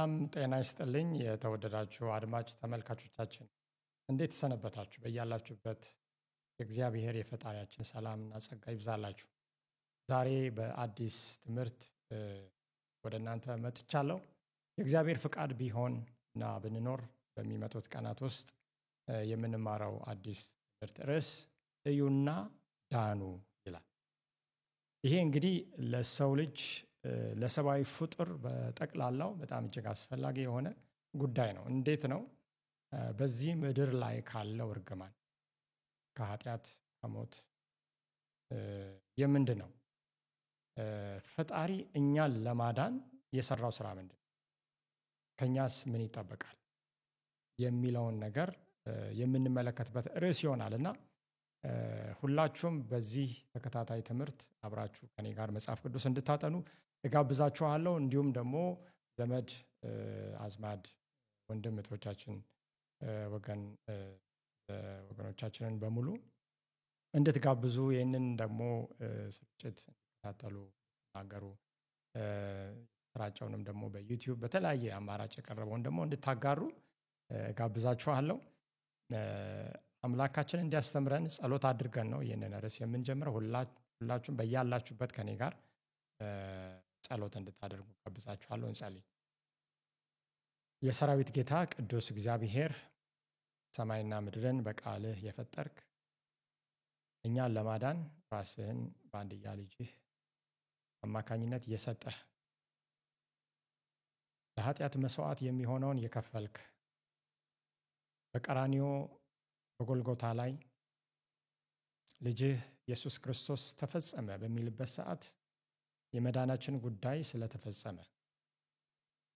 ሰላም ጤና ይስጥልኝ የተወደዳችሁ አድማጭ ተመልካቾቻችን እንዴት ሰነበታችሁ? በያላችሁበት የእግዚአብሔር የፈጣሪያችን ሰላምና ጸጋ ይብዛላችሁ። ዛሬ በአዲስ ትምህርት ወደ እናንተ መጥቻለሁ። የእግዚአብሔር ፍቃድ ቢሆን እና ብንኖር በሚመጡት ቀናት ውስጥ የምንማረው አዲስ ትምህርት ርዕስ እዩና ዳኑ ይላል። ይሄ እንግዲህ ለሰው ልጅ ለሰብአዊ ፍጡር በጠቅላላው በጣም እጅግ አስፈላጊ የሆነ ጉዳይ ነው። እንዴት ነው? በዚህ ምድር ላይ ካለው እርግማን፣ ከኃጢአት፣ ከሞት የምንድን ነው ፈጣሪ እኛን ለማዳን የሰራው ስራ ምንድን ነው? ከኛስ ምን ይጠበቃል? የሚለውን ነገር የምንመለከትበት ርዕስ ይሆናል እና ሁላችሁም በዚህ ተከታታይ ትምህርት አብራችሁ ከኔ ጋር መጽሐፍ ቅዱስ እንድታጠኑ እጋብዛችኋለሁ። እንዲሁም ደግሞ ዘመድ አዝማድ ወንድም እህቶቻችን ወገኖቻችንን በሙሉ እንድትጋብዙ ይህንን ደግሞ ስርጭት እንድትከታተሉ ናገሩ ስራቸውንም ደግሞ በዩቲዩብ በተለያየ አማራጭ የቀረበውን ደግሞ እንድታጋሩ ጋብዛችኋለሁ። አምላካችን እንዲያስተምረን ጸሎት አድርገን ነው ይህንን ርዕስ የምንጀምረው። ሁላችሁም በያላችሁበት ከኔ ጋር ጸሎት እንድታደርጉ ጋብዛችኋለሁ። እንጸልይ። የሰራዊት ጌታ ቅዱስ እግዚአብሔር ሰማይና ምድርን በቃልህ የፈጠርክ እኛን ለማዳን ራስህን በአንድያ ልጅህ አማካኝነት የሰጠህ ለኃጢአት መስዋዕት የሚሆነውን የከፈልክ በቀራንዮ በጎልጎታ ላይ ልጅህ ኢየሱስ ክርስቶስ ተፈጸመ በሚልበት ሰዓት የመዳናችን ጉዳይ ስለተፈጸመ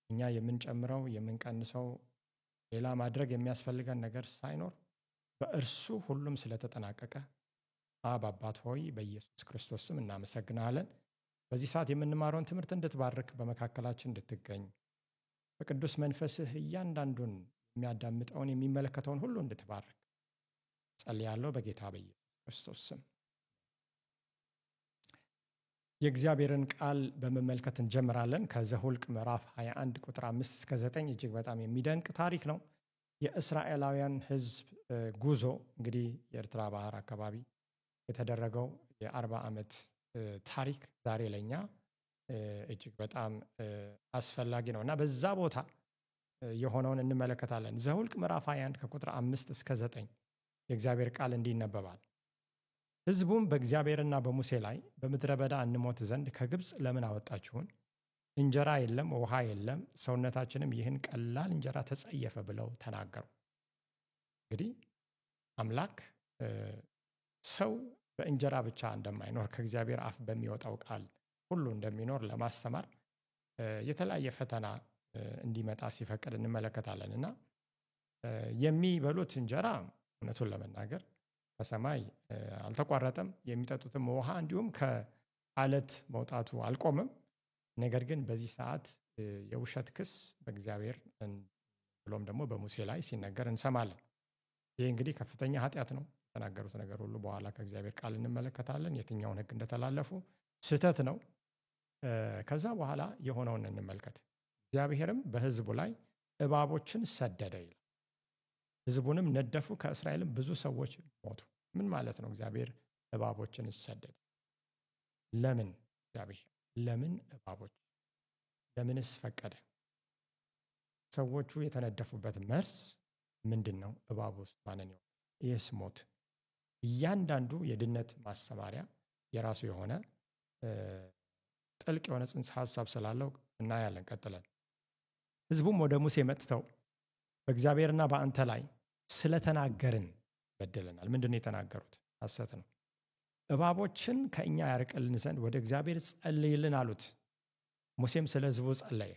እኛ የምንጨምረው የምንቀንሰው ሌላ ማድረግ የሚያስፈልገን ነገር ሳይኖር በእርሱ ሁሉም ስለተጠናቀቀ አብ አባት ሆይ በኢየሱስ ክርስቶስ ስም እናመሰግናለን። በዚህ ሰዓት የምንማረውን ትምህርት እንድትባርክ በመካከላችን እንድትገኝ በቅዱስ መንፈስህ እያንዳንዱን የሚያዳምጠውን የሚመለከተውን ሁሉ እንድትባርክ ጸልያለሁ በጌታ በኢየሱስ ክርስቶስ ስም። የእግዚአብሔርን ቃል በመመልከት እንጀምራለን። ከዘኍልቍ ምዕራፍ 21 ቁጥር 5 እስከ 9 እጅግ በጣም የሚደንቅ ታሪክ ነው። የእስራኤላውያን ሕዝብ ጉዞ እንግዲህ የኤርትራ ባህር አካባቢ የተደረገው የ40 ዓመት ታሪክ ዛሬ ለኛ እጅግ በጣም አስፈላጊ ነው እና በዛ ቦታ የሆነውን እንመለከታለን። ዘኍልቍ ምዕራፍ 21 ከቁጥር 5 እስከ 9 የእግዚአብሔር ቃል እንዲህ ይነበባል። ሕዝቡም በእግዚአብሔርና በሙሴ ላይ በምድረ በዳ እንሞት ዘንድ ከግብፅ ለምን አወጣችሁን? እንጀራ የለም፣ ውሃ የለም፣ ሰውነታችንም ይህን ቀላል እንጀራ ተጸየፈ ብለው ተናገሩ። እንግዲህ አምላክ ሰው በእንጀራ ብቻ እንደማይኖር ከእግዚአብሔር አፍ በሚወጣው ቃል ሁሉ እንደሚኖር ለማስተማር የተለያየ ፈተና እንዲመጣ ሲፈቅድ እንመለከታለን እና የሚበሉት እንጀራ እውነቱን ለመናገር ከሰማይ አልተቋረጠም። የሚጠጡትም ውሃ እንዲሁም ከአለት መውጣቱ አልቆምም። ነገር ግን በዚህ ሰዓት የውሸት ክስ በእግዚአብሔር ብሎም ደግሞ በሙሴ ላይ ሲነገር እንሰማለን። ይህ እንግዲህ ከፍተኛ ኃጢአት ነው። የተናገሩት ነገር ሁሉ በኋላ ከእግዚአብሔር ቃል እንመለከታለን። የትኛውን ሕግ እንደተላለፉ ስህተት ነው። ከዛ በኋላ የሆነውን እንመልከት። እግዚአብሔርም በሕዝቡ ላይ እባቦችን ሰደደ ይላል። ሕዝቡንም ነደፉ፣ ከእስራኤልም ብዙ ሰዎች ሞቱ። ምን ማለት ነው? እግዚአብሔር እባቦችን ሰደደ። ለምን? እግዚአብሔር ለምን እባቦች? ለምንስ ፈቀደ? ሰዎቹ የተነደፉበት መርስ ምንድን ነው? እባብ ውስጥ ማንን ይሆን? ይህስ ሞት። እያንዳንዱ የድነት ማሰማሪያ የራሱ የሆነ ጥልቅ የሆነ ጽንሰ ሀሳብ ስላለው እናያለን። ቀጥለን ሕዝቡም ወደ ሙሴ መጥተው በእግዚአብሔርና በአንተ ላይ ስለተናገርን በድለናል። ምንድን ነው የተናገሩት? ሐሰት ነው። እባቦችን ከእኛ ያርቅልን ዘንድ ወደ እግዚአብሔር ጸልይልን አሉት። ሙሴም ስለ ሕዝቡ ጸለየ።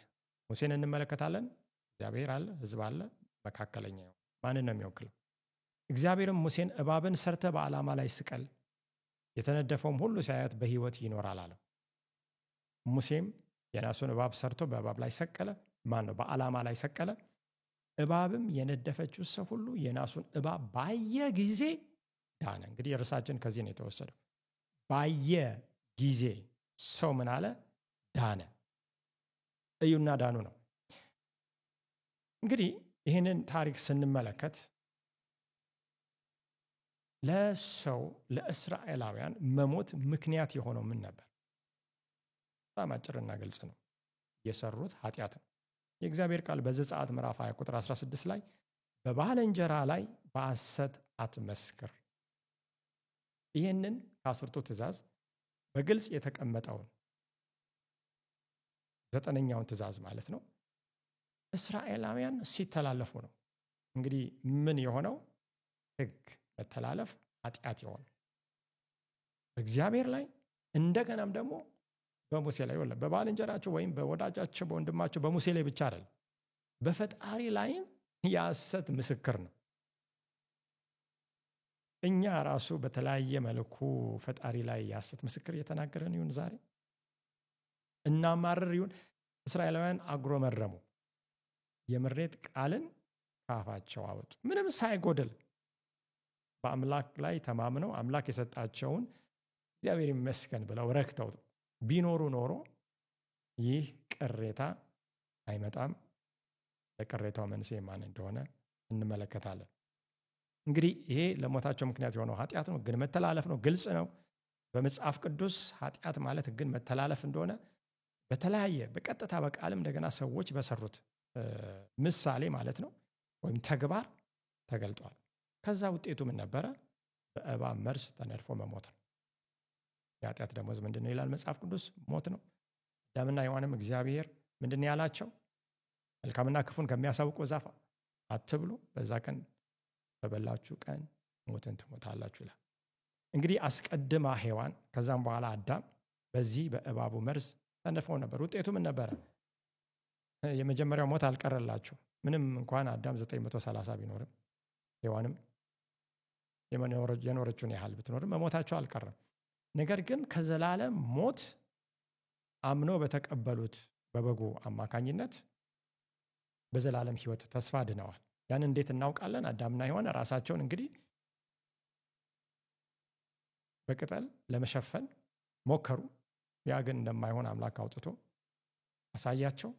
ሙሴን እንመለከታለን። እግዚአብሔር አለ፣ ሕዝብ አለ፣ መካከለኛ ነው። ማንን ነው የሚወክለው? እግዚአብሔርም ሙሴን እባብን ሰርተ በዓላማ ላይ ስቀል፣ የተነደፈውም ሁሉ ሲያያት በሕይወት ይኖራል አለው። ሙሴም የናሱን እባብ ሰርቶ በእባብ ላይ ሰቀለ። ማን ነው? በዓላማ ላይ ሰቀለ። እባብም የነደፈችው ሰው ሁሉ የናሱን እባብ ባየ ጊዜ ዳነ። እንግዲህ እርሳችን ከዚህ ነው የተወሰደው። ባየ ጊዜ ሰው ምን አለ? ዳነ። እዩና ዳኑ ነው። እንግዲህ ይህንን ታሪክ ስንመለከት ለእስራኤላውያን መሞት ምክንያት የሆነው ምን ነበር? በጣም አጭርና ግልጽ ነው። የሰሩት ኃጢአት ነው። የእግዚአብሔር ቃል በዘጸአት ምዕራፍ 20 ቁጥር 16 ላይ በባልንጀራ ላይ በሐሰት አትመስክር። ይህንን ከ10ቱ ትእዛዝ በግልጽ የተቀመጠውን 9ኛውን ትእዛዝ ማለት ነው እስራኤላውያን ሲተላለፉ ነው። እንግዲህ ምን የሆነው? ሕግ መተላለፍ ኃጢአት የሆነው በእግዚአብሔር ላይ እንደገናም ደግሞ በሙሴ ላይ ወለ በባልንጀራቸው ወይም በወዳጃቸው በወንድማቸው በሙሴ ላይ ብቻ አይደለም፣ በፈጣሪ ላይም የሐሰት ምስክር ነው። እኛ ራሱ በተለያየ መልኩ ፈጣሪ ላይ የሐሰት ምስክር እየተናገረን ይሁን ዛሬ እናማርር ይሁን። እስራኤላውያን አጉረመረሙ፣ የምሬት ቃልን ካፋቸው አወጡ። ምንም ሳይጎድል በአምላክ ላይ ተማምነው አምላክ የሰጣቸውን እግዚአብሔር ይመስገን ብለው ረክተው ቢኖሩ ኖሮ ይህ ቅሬታ አይመጣም። ለቅሬታው መንስኤ ማን እንደሆነ እንመለከታለን። እንግዲህ ይሄ ለሞታቸው ምክንያት የሆነው ኃጢአት ነው፣ ግን መተላለፍ ነው። ግልጽ ነው በመጽሐፍ ቅዱስ ኃጢአት ማለት ግን መተላለፍ እንደሆነ በተለያየ በቀጥታ በቃልም እንደገና ሰዎች በሰሩት ምሳሌ ማለት ነው ወይም ተግባር ተገልጧል። ከዛ ውጤቱ ምን ነበረ? በእባብ መርዝ ተነድፎ መሞት ነው። የኃጢአት ደሞዝ ምንድን ነው ይላል መጽሐፍ ቅዱስ? ሞት ነው። አዳምና ሔዋንም እግዚአብሔር ምንድን ነው ያላቸው? መልካምና ክፉን ከሚያሳውቀው ዛፍ አትብሉ፣ በዛ ቀን በበላችሁ ቀን ሞትን ትሞታላችሁ ይላል። እንግዲህ አስቀድማ ሔዋን ከዛም በኋላ አዳም በዚህ በእባቡ መርዝ ተነድፈው ነበር። ውጤቱ ምን ነበረ? የመጀመሪያው ሞት አልቀረላቸው። ምንም እንኳን አዳም 930 ቢኖርም ሔዋንም የኖረችውን ያህል ብትኖርም መሞታቸው አልቀረም። ነገር ግን ከዘላለም ሞት አምነው በተቀበሉት በበጉ አማካኝነት በዘላለም ሕይወት ተስፋ ድነዋል። ያን እንዴት እናውቃለን? አዳምና ሔዋን ራሳቸውን እንግዲህ በቅጠል ለመሸፈን ሞከሩ። ያ ግን እንደማይሆን አምላክ አውጥቶ አሳያቸው።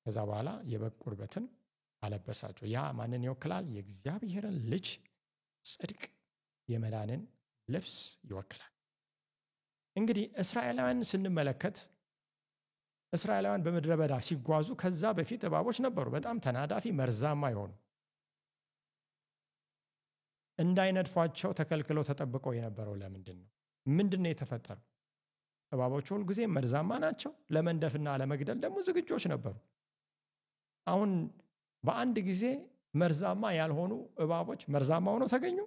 ከዛ በኋላ የበግ ቁርበትን አለበሳቸው። ያ ማንን ይወክላል? የእግዚአብሔርን ልጅ ጽድቅ፣ የመዳንን ልብስ ይወክላል። እንግዲህ እስራኤላውያን ስንመለከት እስራኤላውያን በምድረ በዳ ሲጓዙ ከዛ በፊት እባቦች ነበሩ፣ በጣም ተናዳፊ መርዛማ የሆኑ እንዳይነድፏቸው ተከልክለው ተጠብቀው የነበረው ለምንድን ነው? ምንድን ነው የተፈጠረው? እባቦች ሁል ጊዜ መርዛማ ናቸው። ለመንደፍና ለመግደል ደግሞ ዝግጆች ነበሩ። አሁን በአንድ ጊዜ መርዛማ ያልሆኑ እባቦች መርዛማ ሆነው ተገኙ።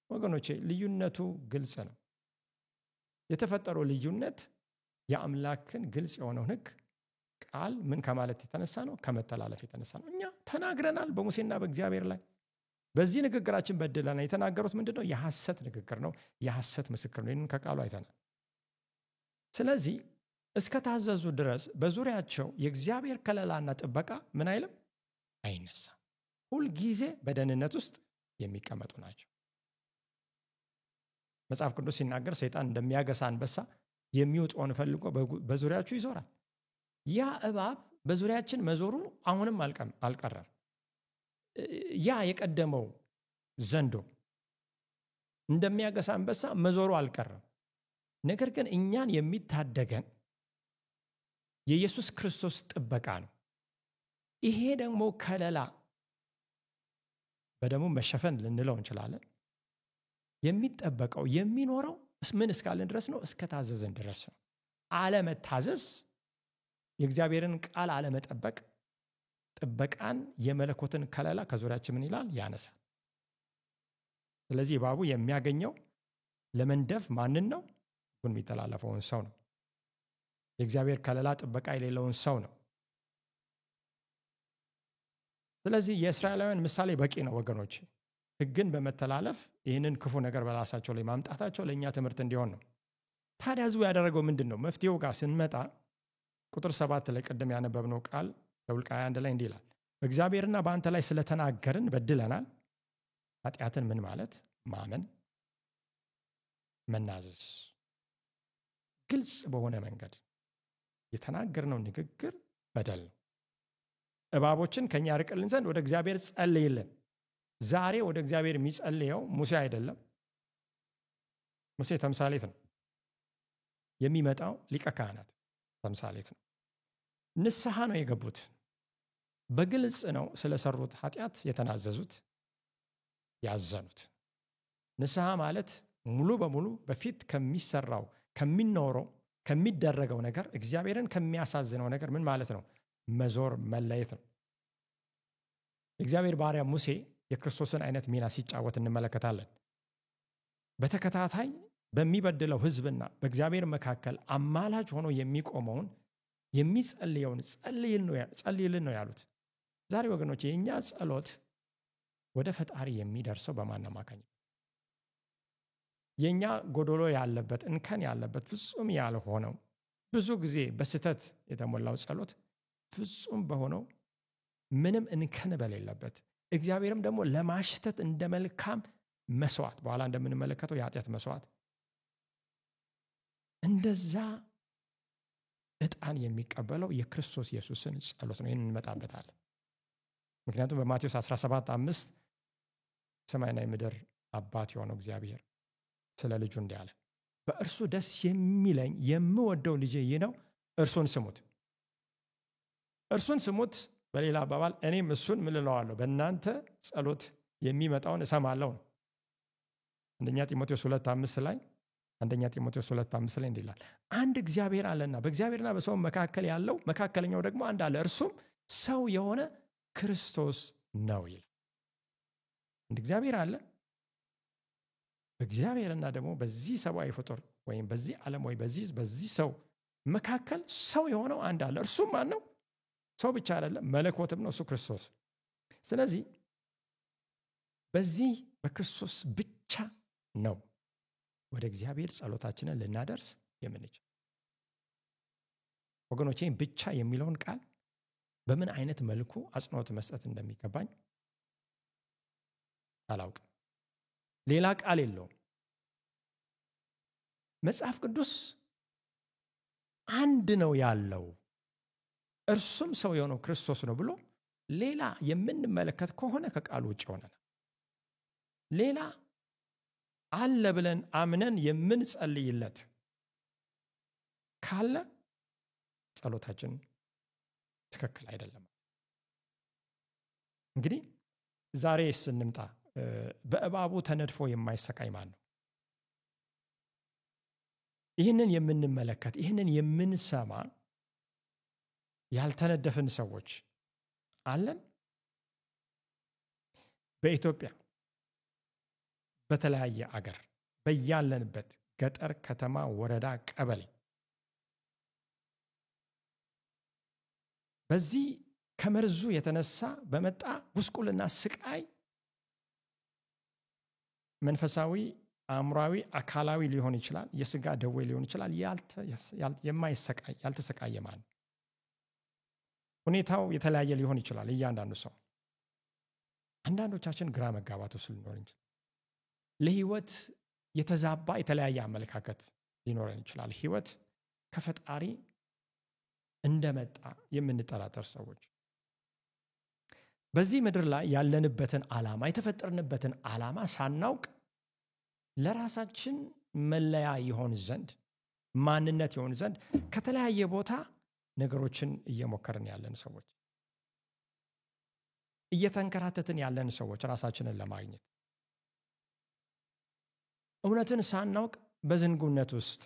ወገኖቼ ልዩነቱ ግልጽ ነው። የተፈጠረው ልዩነት የአምላክን ግልጽ የሆነውን ሕግ ቃል ምን ከማለት የተነሳ ነው? ከመተላለፍ የተነሳ ነው። እኛ ተናግረናል በሙሴና በእግዚአብሔር ላይ በዚህ ንግግራችን በድለናል። የተናገሩት ምንድን ነው? የሐሰት ንግግር ነው፣ የሐሰት ምስክር ነው። ይህንን ከቃሉ አይተናል። ስለዚህ እስከ ታዘዙ ድረስ በዙሪያቸው የእግዚአብሔር ከለላና ጥበቃ ምን አይልም አይነሳም። ሁልጊዜ በደህንነት ውስጥ የሚቀመጡ ናቸው። መጽሐፍ ቅዱስ ሲናገር ሰይጣን እንደሚያገሳ አንበሳ የሚውጠውን ፈልጎ በዙሪያችሁ ይዞራል። ያ እባብ በዙሪያችን መዞሩ አሁንም አልቀረም። ያ የቀደመው ዘንዶ እንደሚያገሳ አንበሳ መዞሩ አልቀረም። ነገር ግን እኛን የሚታደገን የኢየሱስ ክርስቶስ ጥበቃ ነው። ይሄ ደግሞ ከለላ በደሙ መሸፈን ልንለው እንችላለን። የሚጠበቀው የሚኖረው ምን እስካለን ድረስ ነው? እስከ ታዘዘን ድረስ ነው። አለመታዘዝ፣ የእግዚአብሔርን ቃል አለመጠበቅ ጥበቃን፣ የመለኮትን ከለላ ከዙሪያችን ምን ይላል? ያነሳል። ስለዚህ እባቡ የሚያገኘው ለመንደፍ ማንን ነው? የሚተላለፈውን ሰው ነው። የእግዚአብሔር ከለላ ጥበቃ የሌለውን ሰው ነው። ስለዚህ የእስራኤላውያን ምሳሌ በቂ ነው ወገኖች። ሕግን በመተላለፍ ይህንን ክፉ ነገር በራሳቸው ላይ ማምጣታቸው ለእኛ ትምህርት እንዲሆን ነው። ታዲያ ሕዝቡ ያደረገው ምንድን ነው? መፍትሄው ጋር ስንመጣ ቁጥር 7 ላይ ቀደም ያነበብነው ቃል ዘኍልቍ 21 ላይ እንዲህ ይላል፣ በእግዚአብሔርና በአንተ ላይ ስለተናገርን በድለናል። ኃጢአትን ምን ማለት? ማመን፣ መናዘዝ። ግልጽ በሆነ መንገድ የተናገርነው ንግግር በደል ነው። እባቦችን ከኛ ያርቅልን ዘንድ ወደ እግዚአብሔር ጸልይልን። ዛሬ ወደ እግዚአብሔር የሚጸልየው ሙሴ አይደለም። ሙሴ ተምሳሌት ነው። የሚመጣው ሊቀ ካህናት ተምሳሌት ነው። ንስሐ ነው የገቡት። በግልጽ ነው ስለሰሩት ኃጢአት የተናዘዙት፣ ያዘኑት። ንስሐ ማለት ሙሉ በሙሉ በፊት ከሚሰራው ከሚኖረው ከሚደረገው ነገር እግዚአብሔርን ከሚያሳዝነው ነገር ምን ማለት ነው? መዞር መለየት ነው። የእግዚአብሔር ባሪያ ሙሴ የክርስቶስን አይነት ሚና ሲጫወት እንመለከታለን። በተከታታይ በሚበድለው ሕዝብና በእግዚአብሔር መካከል አማላጅ ሆኖ የሚቆመውን የሚጸልየውን ጸልይልን ነው ያሉት። ዛሬ ወገኖች የእኛ ጸሎት ወደ ፈጣሪ የሚደርሰው በማን አማካኝነት? የእኛ ጎዶሎ ያለበት እንከን ያለበት ፍጹም ያልሆነው ብዙ ጊዜ በስህተት የተሞላው ጸሎት ፍጹም በሆነው ምንም እንከን በሌለበት እግዚአብሔርም ደግሞ ለማሽተት እንደ መልካም መስዋዕት በኋላ እንደምንመለከተው የኃጢአት መስዋዕት እንደዛ ዕጣን የሚቀበለው የክርስቶስ ኢየሱስን ጸሎት ነው። ይህን እንመጣበታለን። ምክንያቱም በማቴዎስ 17:5 ሰማይና የምድር አባት የሆነው እግዚአብሔር ስለ ልጁ እንዲህ አለ፣ በእርሱ ደስ የሚለኝ የምወደው ልጄ ይህ ነው፣ እርሱን ስሙት። እርሱን ስሙት። በሌላ አባባል እኔም እሱን ምን እለዋለሁ? በእናንተ ጸሎት የሚመጣውን እሰማለሁ ነው። አንደኛ ጢሞቴዎስ 2:5 ላይ እንዲህ ይላል፣ አንድ እግዚአብሔር አለና በእግዚአብሔርና በሰው መካከል ያለው መካከለኛው ደግሞ አንድ አለ፣ እርሱም ሰው የሆነ ክርስቶስ ነው ይላል። አንድ እግዚአብሔር አለ፣ በእግዚአብሔርና ደግሞ በዚህ ሰብአዊ ፍጡር ወይም በዚህ ዓለም ወይ በዚህ ሰው መካከል ሰው የሆነው አንድ አለ። እርሱም ማን ነው? ሰው ብቻ አይደለም፣ መለኮትም ነው፣ እሱ ክርስቶስ። ስለዚህ በዚህ በክርስቶስ ብቻ ነው ወደ እግዚአብሔር ጸሎታችንን ልናደርስ የምንችል። ወገኖቼ ብቻ የሚለውን ቃል በምን አይነት መልኩ አጽንኦት መስጠት እንደሚገባኝ አላውቅም። ሌላ ቃል የለውም። መጽሐፍ ቅዱስ አንድ ነው ያለው፣ እርሱም ሰው የሆነው ክርስቶስ ነው ብሎ ሌላ የምንመለከት ከሆነ ከቃሉ ውጭ ሆነናል። ሌላ አለ ብለን አምነን የምንጸልይለት ካለ ጸሎታችን ትክክል አይደለም። እንግዲህ ዛሬ ስንምጣ በእባቡ ተነድፎ የማይሰቃይ ማን ነው? ይህንን የምንመለከት ይህንን የምንሰማ ያልተነደፍን ሰዎች አለን? በኢትዮጵያ በተለያየ አገር በያለንበት ገጠር፣ ከተማ፣ ወረዳ፣ ቀበሌ በዚህ ከመርዙ የተነሳ በመጣ ጉስቁልና ስቃይ መንፈሳዊ፣ አእምሯዊ፣ አካላዊ ሊሆን ይችላል፣ የስጋ ደዌ ሊሆን ይችላል። ያልተሰቃየ ማን? ሁኔታው የተለያየ ሊሆን ይችላል እያንዳንዱ ሰው። አንዳንዶቻችን ግራ መጋባት ውስጥ ልንኖር እንችላል። ለህይወት የተዛባ የተለያየ አመለካከት ሊኖረን ይችላል። ህይወት ከፈጣሪ እንደመጣ የምንጠራጠር ሰዎች በዚህ ምድር ላይ ያለንበትን ዓላማ የተፈጠርንበትን ዓላማ ሳናውቅ ለራሳችን መለያ ይሆን ዘንድ ማንነት ይሆን ዘንድ ከተለያየ ቦታ ነገሮችን እየሞከርን ያለን ሰዎች፣ እየተንከራተትን ያለን ሰዎች ራሳችንን ለማግኘት እውነትን ሳናውቅ በዝንጉነት ውስጥ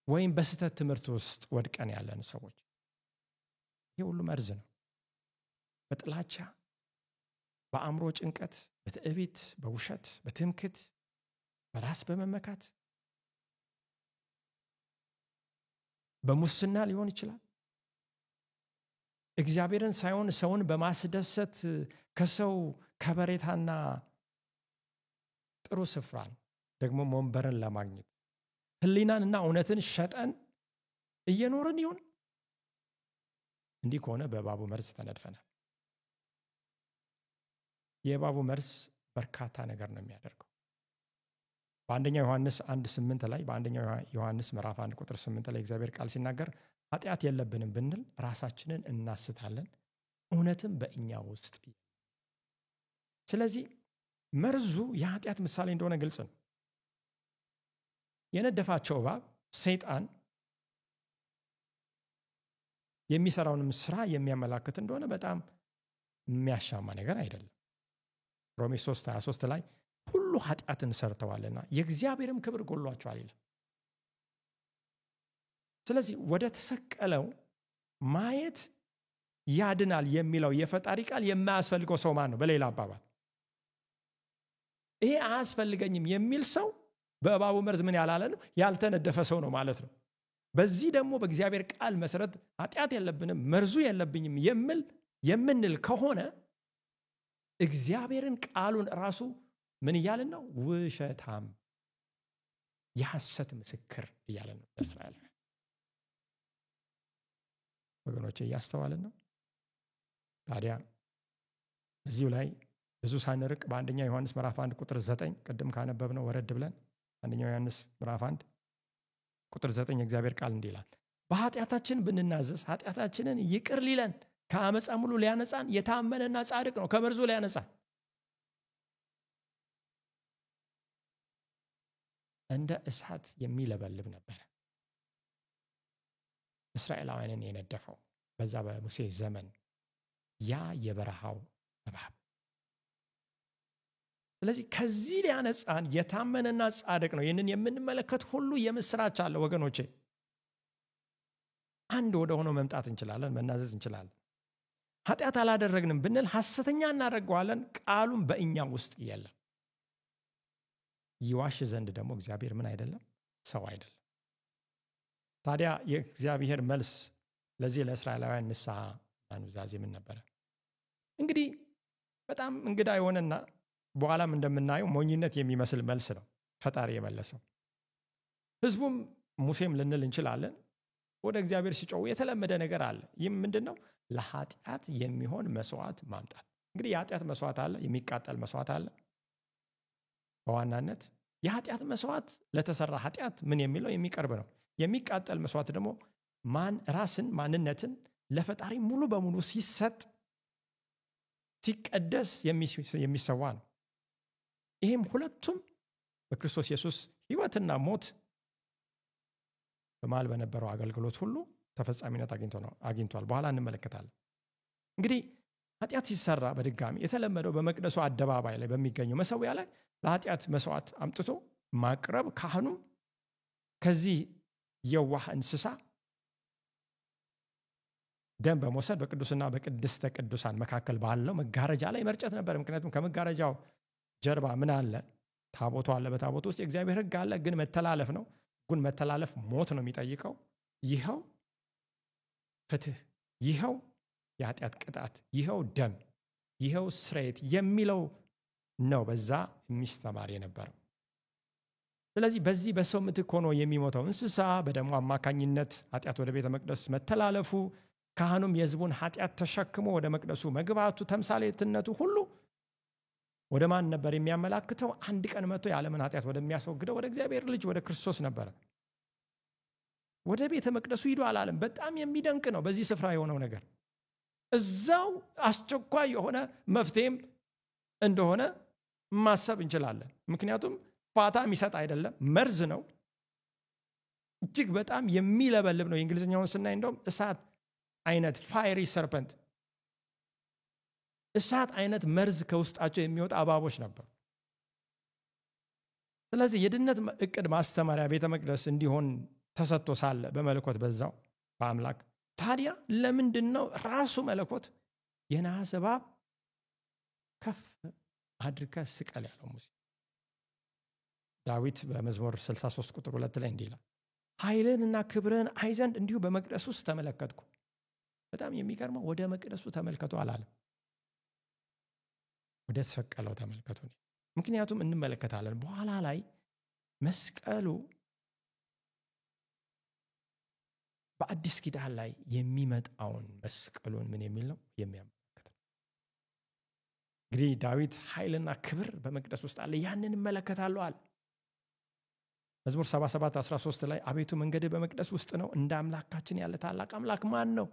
ወይም በስህተት ትምህርት ውስጥ ወድቀን ያለን ሰዎች፣ ይህ ሁሉ መርዝ ነው። በጥላቻ፣ በአእምሮ ጭንቀት፣ በትዕቢት፣ በውሸት፣ በትምክት፣ በራስ በመመካት፣ በሙስና ሊሆን ይችላል። እግዚአብሔርን ሳይሆን ሰውን በማስደሰት ከሰው ከበሬታና ጥሩ ስፍራን ደግሞ ወንበርን ለማግኘት ህሊናንና እውነትን ሸጠን እየኖርን ይሁን? እንዲህ ከሆነ በእባቡ መርዝ ተነድፈናል። የእባቡ መርዝ በርካታ ነገር ነው የሚያደርገው። በአንደኛው ዮሐንስ 1:8 ላይ በአንደኛው ዮሐንስ ምዕራፍ 1:8 ላይ እግዚአብሔር ቃል ሲናገር ኃጢአት የለብንም ብንል ራሳችንን እናስታለን፣ እውነትም በእኛ ውስጥ። ስለዚህ መርዙ የኃጢአት ምሳሌ እንደሆነ ግልጽ ነው። የነደፋቸው እባብ ሰይጣን የሚሰራውንም ስራ የሚያመላክት እንደሆነ በጣም የሚያሻማ ነገር አይደለም። ሮሜ 3:23 ላይ ሁሉ ኃጢአትን ሰርተዋልና የእግዚአብሔርም ክብር ጎሏቸዋል ይላል። ስለዚህ ወደ ተሰቀለው ማየት ያድናል የሚለው የፈጣሪ ቃል የማያስፈልገው ሰው ማን ነው? በሌላ አባባል ይሄ አያስፈልገኝም የሚል ሰው በእባቡ መርዝ ምን ያላለ ነው? ያልተነደፈ ሰው ነው ማለት ነው። በዚህ ደግሞ በእግዚአብሔር ቃል መሰረት ኃጢአት የለብንም መርዙ የለብኝም የምንል ከሆነ እግዚአብሔርን ቃሉን ራሱ ምን እያልን ነው? ውሸታም፣ የሐሰት ምስክር እያልን ነው ለእስራኤላውያን። ወገኖቼ እያስተዋልን ነው። ታዲያ እዚሁ ላይ ብዙ ሳንርቅ በአንደኛ ዮሐንስ ምዕራፍ 1 ቁጥር 9 ቅድም ካነበብነው ወረድ ብለን አንደኛ ዮሐንስ ምዕራፍ 1 ቁጥር 9 የእግዚአብሔር ቃል እንዲህ ይላል፣ በኃጢአታችን ብንናዘዝ ኃጢአታችንን ይቅር ሊለን ከአመፃ ሙሉ ሊያነጻን የታመነና ጻድቅ ነው። ከመርዙ ሊያነጻን እንደ እሳት የሚለበልብ ነበረ እስራኤላውያንን የነደፈው በዛ በሙሴ ዘመን ያ የበረሃው እባብ። ስለዚህ ከዚህ ሊያነጻን የታመነና ጻድቅ ነው። ይህንን የምንመለከት ሁሉ የምስራች አለ ወገኖቼ። አንድ ወደ ሆነው መምጣት እንችላለን፣ መናዘዝ እንችላለን። ኃጢአት አላደረግንም ብንል ሐሰተኛ እናደርገዋለን፣ ቃሉም በእኛ ውስጥ የለም። ይዋሽ ዘንድ ደግሞ እግዚአብሔር ምን አይደለም? ሰው አይደለም። ታዲያ የእግዚአብሔር መልስ ለዚህ ለእስራኤላውያን ንስሐ ኑዛዜ ምን ነበረ? እንግዲህ በጣም እንግዳ የሆነና በኋላም እንደምናየው ሞኝነት የሚመስል መልስ ነው ፈጣሪ የመለሰው። ህዝቡም ሙሴም ልንል እንችላለን ወደ እግዚአብሔር ሲጮሁ የተለመደ ነገር አለ። ይህም ምንድን ነው? ለኃጢአት የሚሆን መስዋዕት ማምጣት። እንግዲህ የኃጢአት መስዋዕት አለ፣ የሚቃጠል መስዋዕት አለ። በዋናነት የኃጢአት መስዋዕት ለተሰራ ኃጢአት ምን የሚለው የሚቀርብ ነው። የሚቃጠል መስዋዕት ደግሞ ራስን ማንነትን ለፈጣሪ ሙሉ በሙሉ ሲሰጥ ሲቀደስ የሚሰዋ ነው። ይህም ሁለቱም በክርስቶስ ኢየሱስ ሕይወትና ሞት በመሃል በነበረው አገልግሎት ሁሉ ተፈጻሚነት አግኝቷል። በኋላ እንመለከታለን። እንግዲህ ኃጢአት ሲሰራ በድጋሚ የተለመደው በመቅደሱ አደባባይ ላይ በሚገኘው መሰዊያ ላይ ለኃጢአት መስዋዕት አምጥቶ ማቅረብ፣ ካህኑም ከዚህ የዋህ እንስሳ ደም በመውሰድ በቅዱስና በቅድስተ ቅዱሳን መካከል ባለው መጋረጃ ላይ መርጨት ነበር። ምክንያቱም ከመጋረጃው ጀርባ ምን አለ? ታቦቱ አለ። በታቦቱ ውስጥ የእግዚአብሔር ሕግ አለ። ግን መተላለፍ ነው። ግን መተላለፍ ሞት ነው የሚጠይቀው። ይኸው ፍትህ፣ ይኸው የኃጢአት ቅጣት፣ ይኸው ደም፣ ይኸው ስርየት የሚለው ነው በዛ የሚስተማር የነበረው። ስለዚህ በዚህ በሰው ምትክ ሆኖ የሚሞተው እንስሳ በደሙ አማካኝነት ኃጢአት ወደ ቤተ መቅደስ መተላለፉ፣ ካህኑም የሕዝቡን ኃጢአት ተሸክሞ ወደ መቅደሱ መግባቱ፣ ተምሳሌትነቱ ሁሉ ወደ ማን ነበር የሚያመላክተው? አንድ ቀን መጥቶ የዓለምን ኃጢአት ወደሚያስወግደው ወደ እግዚአብሔር ልጅ ወደ ክርስቶስ ነበረ። ወደ ቤተ መቅደሱ ሂዱ አላለም። በጣም የሚደንቅ ነው በዚህ ስፍራ የሆነው ነገር። እዛው አስቸኳይ የሆነ መፍትሄም እንደሆነ ማሰብ እንችላለን። ምክንያቱም ፋታ የሚሰጥ አይደለም፣ መርዝ ነው። እጅግ በጣም የሚለበልብ ነው። የእንግሊዝኛውን ስናይ እንደውም እሳት አይነት ፋይሪ ሰርፐንት፣ እሳት አይነት መርዝ ከውስጣቸው የሚወጣ እባቦች ነበሩ። ስለዚህ የድነት እቅድ ማስተማሪያ ቤተ መቅደስ እንዲሆን ተሰጥቶ ሳለ በመለኮት በዛው በአምላክ ታዲያ ለምንድን ነው ራሱ መለኮት የናስ እባብ ከፍ አድርገህ ስቀል ያለው ሙሴ? ዳዊት በመዝሙር 63 ቁጥር 2 ላይ እንዲህ ይላል፣ ኃይልንና ክብርን አይ ዘንድ እንዲሁ በመቅደሱ ውስጥ ተመለከትኩ። በጣም የሚገርመው ወደ መቅደሱ ተመልከቱ አላለም፣ ወደ ተሰቀለው ተመልከቱ። ምክንያቱም እንመለከታለን በኋላ ላይ መስቀሉ በአዲስ ኪዳን ላይ የሚመጣውን መስቀሉን ምን የሚል ነው የሚያመለክት ነው። እንግዲህ ዳዊት ኃይልና ክብር በመቅደስ ውስጥ አለ፣ ያንን እመለከታለሁ አለ። መዝሙር 77 13 ላይ አቤቱ መንገድህ በመቅደስ ውስጥ ነው፣ እንደ አምላካችን ያለ ታላቅ አምላክ ማን ነው?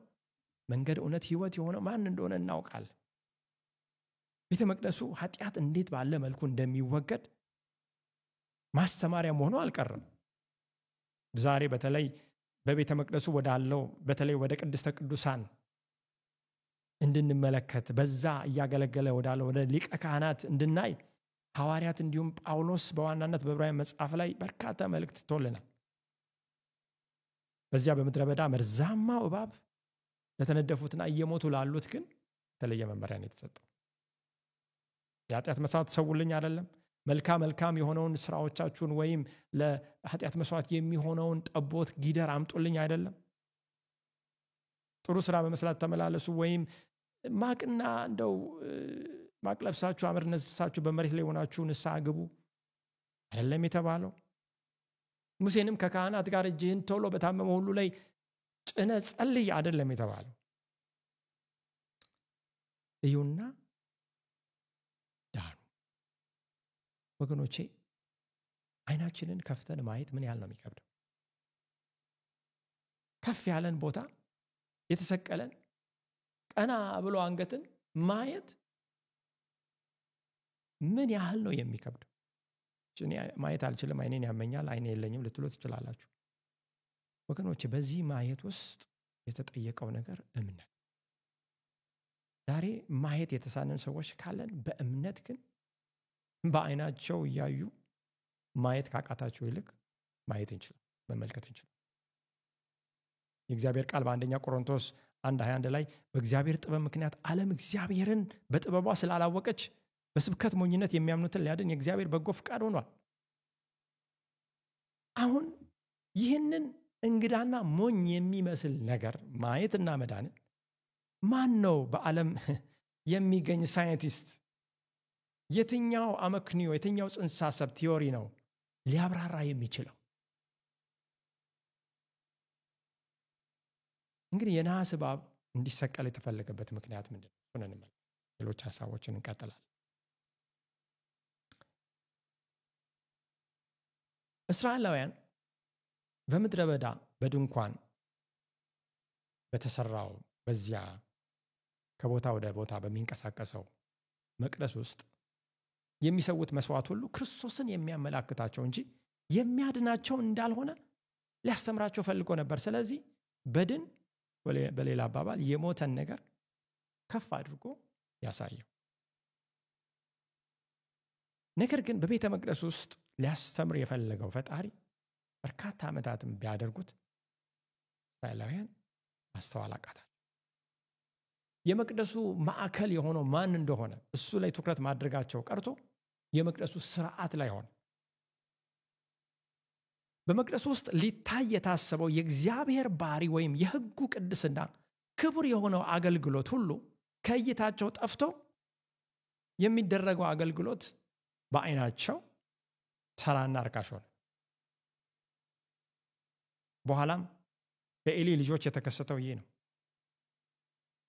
መንገድ፣ እውነት፣ ሕይወት የሆነው ማን እንደሆነ እናውቃለን። ቤተ መቅደሱ ኃጢአት እንዴት ባለ መልኩ እንደሚወገድ ማስተማሪያ መሆኑ አልቀረም። ዛሬ በተለይ በቤተ መቅደሱ ወዳለው በተለይ ወደ ቅድስተ ቅዱሳን እንድንመለከት በዛ እያገለገለ ወዳለው ወደ ሊቀ ካህናት እንድናይ ሐዋርያት እንዲሁም ጳውሎስ በዋናነት በዕብራውያን መጽሐፍ ላይ በርካታ መልእክት ትቶልናል። በዚያ በምድረ በዳ መርዛማው እባብ ለተነደፉትና እየሞቱ ላሉት ግን የተለየ መመሪያ ነው የተሰጠው። የኃጢአት መስዋዕት ሰውልኝ አይደለም፣ መልካም የሆነውን ስራዎቻችሁን ወይም ለኃጢአት መስዋዕት የሚሆነውን ጠቦት ጊደር አምጡልኝ አይደለም። ጥሩ ስራ በመስራት ተመላለሱ ወይም ማቅና እንደው ማቅ ለብሳችሁ አመድ ነስንሳችሁ በመሬት ላይ ሆናችሁ ንስሐ ግቡ አይደለም የተባለው። ሙሴንም ከካህናት ጋር እጅህን ቶሎ በታመመ ሁሉ ላይ ጭነ ጸልይ አይደለም የተባለው። እዩና ዳኑ። ወገኖቼ አይናችንን ከፍተን ማየት ምን ያህል ነው የሚከብደው? ከፍ ያለን ቦታ የተሰቀለን ቀና ብሎ አንገትን ማየት ምን ያህል ነው የሚከብደው? እኔ ማየት አልችልም፣ አይኔን ያመኛል፣ አይኔ የለኝም ልትሉ ትችላላችሁ። ወገኖቼ በዚህ ማየት ውስጥ የተጠየቀው ነገር እምነት። ዛሬ ማየት የተሳነን ሰዎች ካለን በእምነት ግን በአይናቸው እያዩ ማየት ካቃታቸው ይልቅ ማየት እንችላለን፣ መመልከት እንችላለን። የእግዚአብሔር ቃል በአንደኛ ቆሮንቶስ 1:21 ላይ በእግዚአብሔር ጥበብ ምክንያት ዓለም እግዚአብሔርን በጥበቧ ስላላወቀች በስብከት ሞኝነት የሚያምኑትን ሊያድን የእግዚአብሔር በጎ ፍቃድ ሆኗል። አሁን ይህንን እንግዳና ሞኝ የሚመስል ነገር ማየትና መዳንን ማን ነው በዓለም የሚገኝ ሳይንቲስት የትኛው አመክንዮ የትኛው ጽንሰ ሐሳብ ቲዮሪ ነው ሊያብራራ የሚችለው? እንግዲህ የነሐስ እባብ እንዲሰቀል የተፈለገበት ምክንያት ምንድን ነው? እሱን እንመልከት። ሌሎች ሐሳቦችን እንቀጥላለን። እስራኤላውያን በምድረ በዳ በድንኳን በተሰራው በዚያ ከቦታ ወደ ቦታ በሚንቀሳቀሰው መቅደስ ውስጥ የሚሰውት መስዋዕት ሁሉ ክርስቶስን የሚያመላክታቸው እንጂ የሚያድናቸው እንዳልሆነ ሊያስተምራቸው ፈልጎ ነበር። ስለዚህ በድን በሌላ አባባል የሞተን ነገር ከፍ አድርጎ ያሳየው። ነገር ግን በቤተ መቅደስ ውስጥ ሊያስተምር የፈለገው ፈጣሪ በርካታ ዓመታትም ቢያደርጉት እስራኤላውያን ማስተዋል አቃታቸው። የመቅደሱ ማዕከል የሆነው ማን እንደሆነ እሱ ላይ ትኩረት ማድረጋቸው ቀርቶ የመቅደሱ ስርዓት ላይ ሆነ። በመቅደሱ ውስጥ ሊታይ የታሰበው የእግዚአብሔር ባህሪ ወይም የሕጉ ቅድስና ክቡር የሆነው አገልግሎት ሁሉ ከእይታቸው ጠፍቶ የሚደረገው አገልግሎት በአይናቸው ተራና ርካሽ ሆነ። በኋላም በኤሊ ልጆች የተከሰተው ይህ ነው።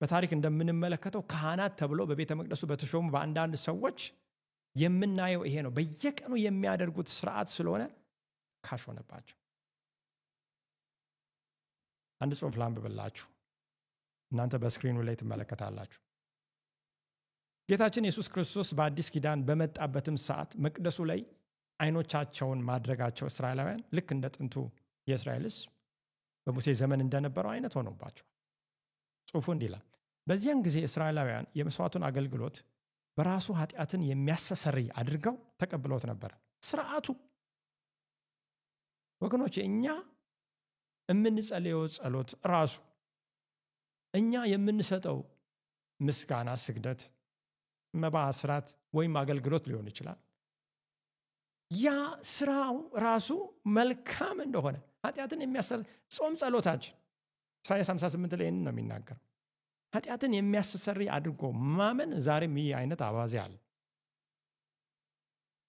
በታሪክ እንደምንመለከተው ካህናት ተብሎ በቤተ መቅደሱ በተሾሙ በአንዳንድ ሰዎች የምናየው ይሄ ነው። በየቀኑ የሚያደርጉት ስርዓት ስለሆነ ርካሽ ሆነባቸው። አንድ ጽሑፍ ላንብብላችሁ፣ እናንተ በስክሪኑ ላይ ትመለከታላችሁ። ጌታችን ኢየሱስ ክርስቶስ በአዲስ ኪዳን በመጣበትም ሰዓት መቅደሱ ላይ አይኖቻቸውን ማድረጋቸው እስራኤላውያን ልክ እንደ ጥንቱ የእስራኤል ሕዝብ በሙሴ ዘመን እንደነበረው አይነት ሆኖባቸዋል። ጽሑፉ እንዲህ ይላል። በዚያን ጊዜ እስራኤላውያን የመስዋዕቱን አገልግሎት በራሱ ኃጢአትን የሚያስተሰርይ አድርገው ተቀብለውት ነበር። ስርዓቱ ወገኖች፣ እኛ የምንጸልየው ጸሎት ራሱ እኛ የምንሰጠው ምስጋና፣ ስግደት፣ መባ፣ አስራት ወይም አገልግሎት ሊሆን ይችላል። ያ ስራው ራሱ መልካም እንደሆነ ኃጢአትን የሚያስተሰርይ ጾም ጸሎታችን ኢሳይያስ 58 ላይ ነው የሚናገረው። ኃጢአትን የሚያስተሰርይ አድርጎ ማመን ዛሬም ይህ አይነት አባዜ አለ።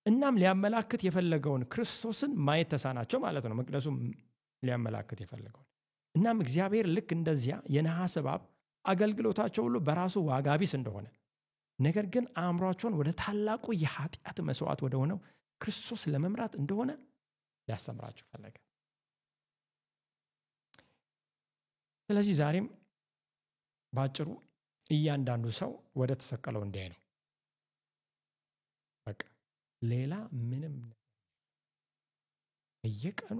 እናም ሊያመላክት የፈለገውን ክርስቶስን ማየት ተሳናቸው ማለት ነው፣ መቅደሱ ሊያመላክት የፈለገውን። እናም እግዚአብሔር ልክ እንደዚያ የነሐስ እባብ አገልግሎታቸው ሁሉ በራሱ ዋጋ ቢስ እንደሆነ፣ ነገር ግን አእምሯቸውን ወደ ታላቁ የኃጢአት መስዋዕት ወደ ሆነው ክርስቶስ ለመምራት እንደሆነ ሊያስተምራቸው ፈለገ። ስለዚህ ዛሬም ባጭሩ እያንዳንዱ ሰው ወደ ተሰቀለው እንዲያይ ነው። በቃ ሌላ ምንም በየቀኑ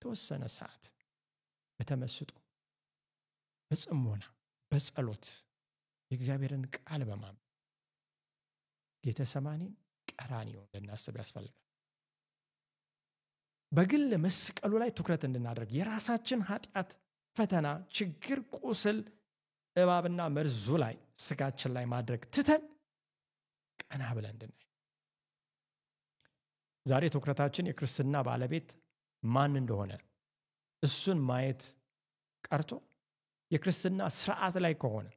ተወሰነ ሰዓት በተመስጦ በጽሞና በጸሎት የእግዚአብሔርን ቃል በማንበብ ጌተሰማኒን ቀራንዮን ልናስብ ያስፈልጋል። በግል መስቀሉ ላይ ትኩረት እንድናደርግ የራሳችን ኃጢአት፣ ፈተና፣ ችግር፣ ቁስል፣ እባብና መርዙ ላይ ስጋችን ላይ ማድረግ ትተን ቀና ብለን እንድናይ። ዛሬ ትኩረታችን የክርስትና ባለቤት ማን እንደሆነ እሱን ማየት ቀርቶ የክርስትና ስርዓት ላይ ከሆነ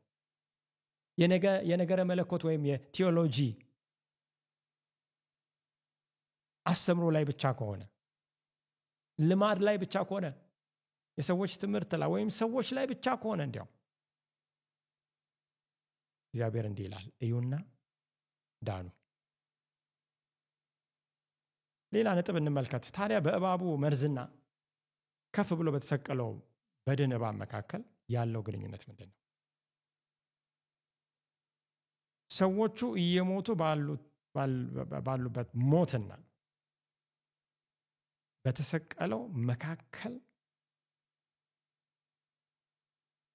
የነገረ መለኮት ወይም የቴዎሎጂ አስተምሮ ላይ ብቻ ከሆነ ልማድ ላይ ብቻ ከሆነ የሰዎች ትምህርት ላይ ወይም ሰዎች ላይ ብቻ ከሆነ እንዲያው እግዚአብሔር እንዲህ ይላል፣ እዩና ዳኑ። ሌላ ነጥብ እንመልከት። ታዲያ በእባቡ መርዝና ከፍ ብሎ በተሰቀለው በድን እባብ መካከል ያለው ግንኙነት ምንድን ነው? ሰዎቹ እየሞቱ ባሉበት ሞትና በተሰቀለው መካከል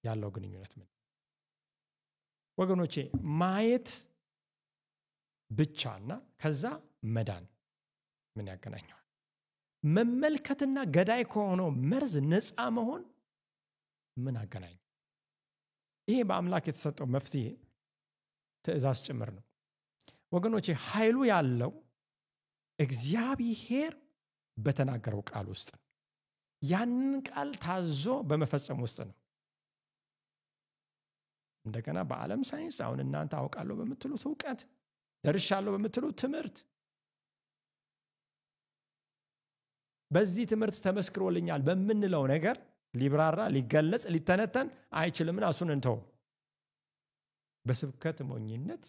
ያለው ግንኙነት ምንድን ነው? ወገኖቼ ማየት ብቻና ከዛ መዳን ምን ያገናኘዋል? መመልከትና ገዳይ ከሆነው መርዝ ነፃ መሆን ምን አገናኝ? ይሄ በአምላክ የተሰጠው መፍትሄ ትእዛዝ ጭምር ነው ወገኖቼ። ኃይሉ ያለው እግዚአብሔር በተናገረው ቃል ውስጥ ነው። ያንን ቃል ታዞ በመፈጸም ውስጥ ነው። እንደገና በዓለም ሳይንስ አሁን እናንተ አውቃለሁ በምትሉት እውቀት፣ ደርሻለሁ በምትሉት ትምህርት፣ በዚህ ትምህርት ተመስክሮልኛል በምንለው ነገር ሊብራራ፣ ሊገለጽ፣ ሊተነተን አይችልምና እሱን እንተው። በስብከት ሞኝነት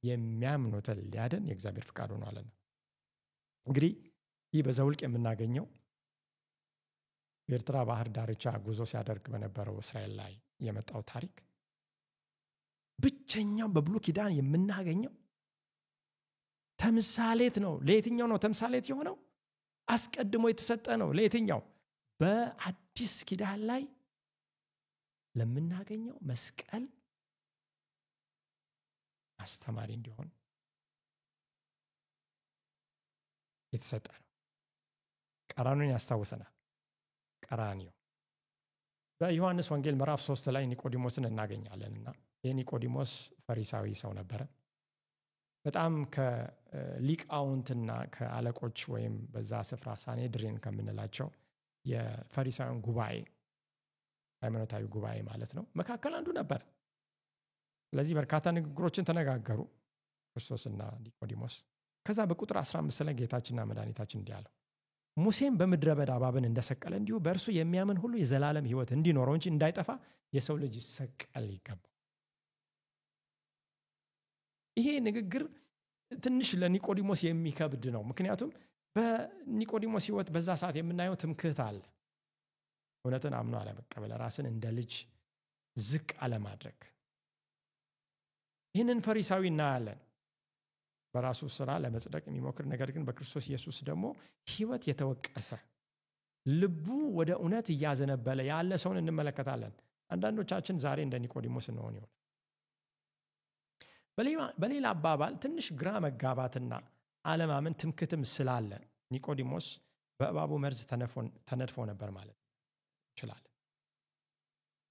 የሚያምኑትን ሊያድን የእግዚአብሔር ፍቃድ ሆኗልና። እንግዲህ ይህ በዘኍልቍ የምናገኘው የኤርትራ ባህር ዳርቻ ጉዞ ሲያደርግ በነበረው እስራኤል ላይ የመጣው ታሪክ ብቸኛው በብሉይ ኪዳን የምናገኘው ተምሳሌት ነው። ለየትኛው ነው ተምሳሌት የሆነው? አስቀድሞ የተሰጠ ነው። ለየትኛው? በአዲስ ኪዳን ላይ ለምናገኘው መስቀል አስተማሪ እንዲሆን የተሰጠ ነው። ቀራንዮን ያስታውሰናል። ቀራንዮ በዮሐንስ ወንጌል ምዕራፍ 3 ላይ ኒቆዲሞስን እናገኛለንና የኒቆዲሞስ ፈሪሳዊ ሰው ነበረ። በጣም ከሊቃውንትና ከአለቆች ወይም በዛ ስፍራ ሳኔድሪን ከምንላቸው የፈሪሳውያን ጉባኤ፣ ሃይማኖታዊ ጉባኤ ማለት ነው፣ መካከል አንዱ ነበር። ስለዚህ በርካታ ንግግሮችን ተነጋገሩ ክርስቶስና ኒቆዲሞስ። ከዛ በቁጥር 15 ላይ ጌታችንና መድኃኒታችን እንዲህ አለው፣ ሙሴም በምድረ በዳ እባብን እንደሰቀለ እንዲሁ በእርሱ የሚያምን ሁሉ የዘላለም ሕይወት እንዲኖረው እንጂ እንዳይጠፋ የሰው ልጅ ይሰቀል ይገባል። ይሄ ንግግር ትንሽ ለኒቆዲሞስ የሚከብድ ነው። ምክንያቱም በኒቆዲሞስ ሕይወት በዛ ሰዓት የምናየው ትምክህት አለ። እውነትን አምኖ አለመቀበል፣ ራስን እንደ ልጅ ዝቅ አለማድረግ። ይህንን ፈሪሳዊ እናያለን። በራሱ ስራ ለመጽደቅ የሚሞክር ነገር ግን በክርስቶስ ኢየሱስ ደግሞ ሕይወት የተወቀሰ ልቡ ወደ እውነት እያዘነበለ ያለ ሰውን እንመለከታለን። አንዳንዶቻችን ዛሬ እንደ ኒቆዲሞስ እንሆን ይሆናል። በሌላ አባባል ትንሽ ግራ መጋባትና አለማመን ትምክህትም ስላለ ኒቆዲሞስ በእባቡ መርዝ ተነድፎ ነበር ማለት ይችላል።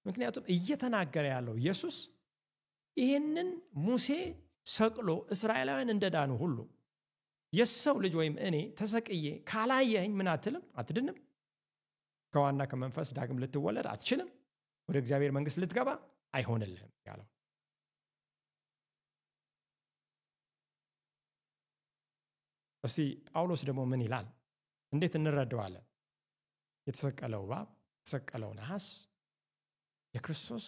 ምክንያቱም እየተናገረ ያለው ኢየሱስ ይህንን ሙሴ ሰቅሎ እስራኤላውያን እንደዳኑ ሁሉ የሰው ልጅ ወይም እኔ ተሰቅዬ ካላየኸኝ ምን አትልም? አትድንም። ከዋና ከመንፈስ ዳግም ልትወለድ አትችልም። ወደ እግዚአብሔር መንግስት ልትገባ አይሆንልህም ያለው። እስቲ ጳውሎስ ደግሞ ምን ይላል? እንዴት እንረዳዋለን? የተሰቀለው እባብ፣ የተሰቀለው ነሐስ የክርስቶስ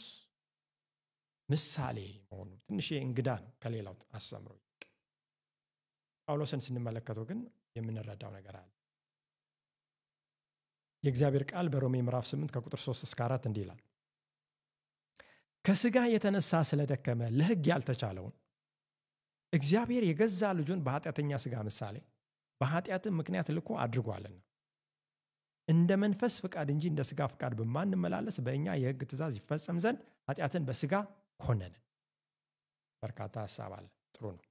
ምሳሌ መሆኑ ትንሽ እንግዳ ነው ከሌላው አስተምሮ። ጳውሎስን ስንመለከተው ግን የምንረዳው ነገር አለ። የእግዚአብሔር ቃል በሮሜ ምዕራፍ 8 ከቁጥር 3 እስከ 4 እንዲህ ይላል፣ ከስጋ የተነሳ ስለደከመ ለሕግ ያልተቻለውን እግዚአብሔር የገዛ ልጁን በኃጢአተኛ ስጋ ምሳሌ በኃጢአትም ምክንያት ልኮ አድርጓልና እንደ መንፈስ ፍቃድ እንጂ እንደ ስጋ ፍቃድ በማንመላለስ በእኛ የሕግ ትእዛዝ ይፈጸም ዘንድ ኃጢአትን በስጋ ኮነነ። በርካታ ሐሳብ አለ። ጥሩ ነው።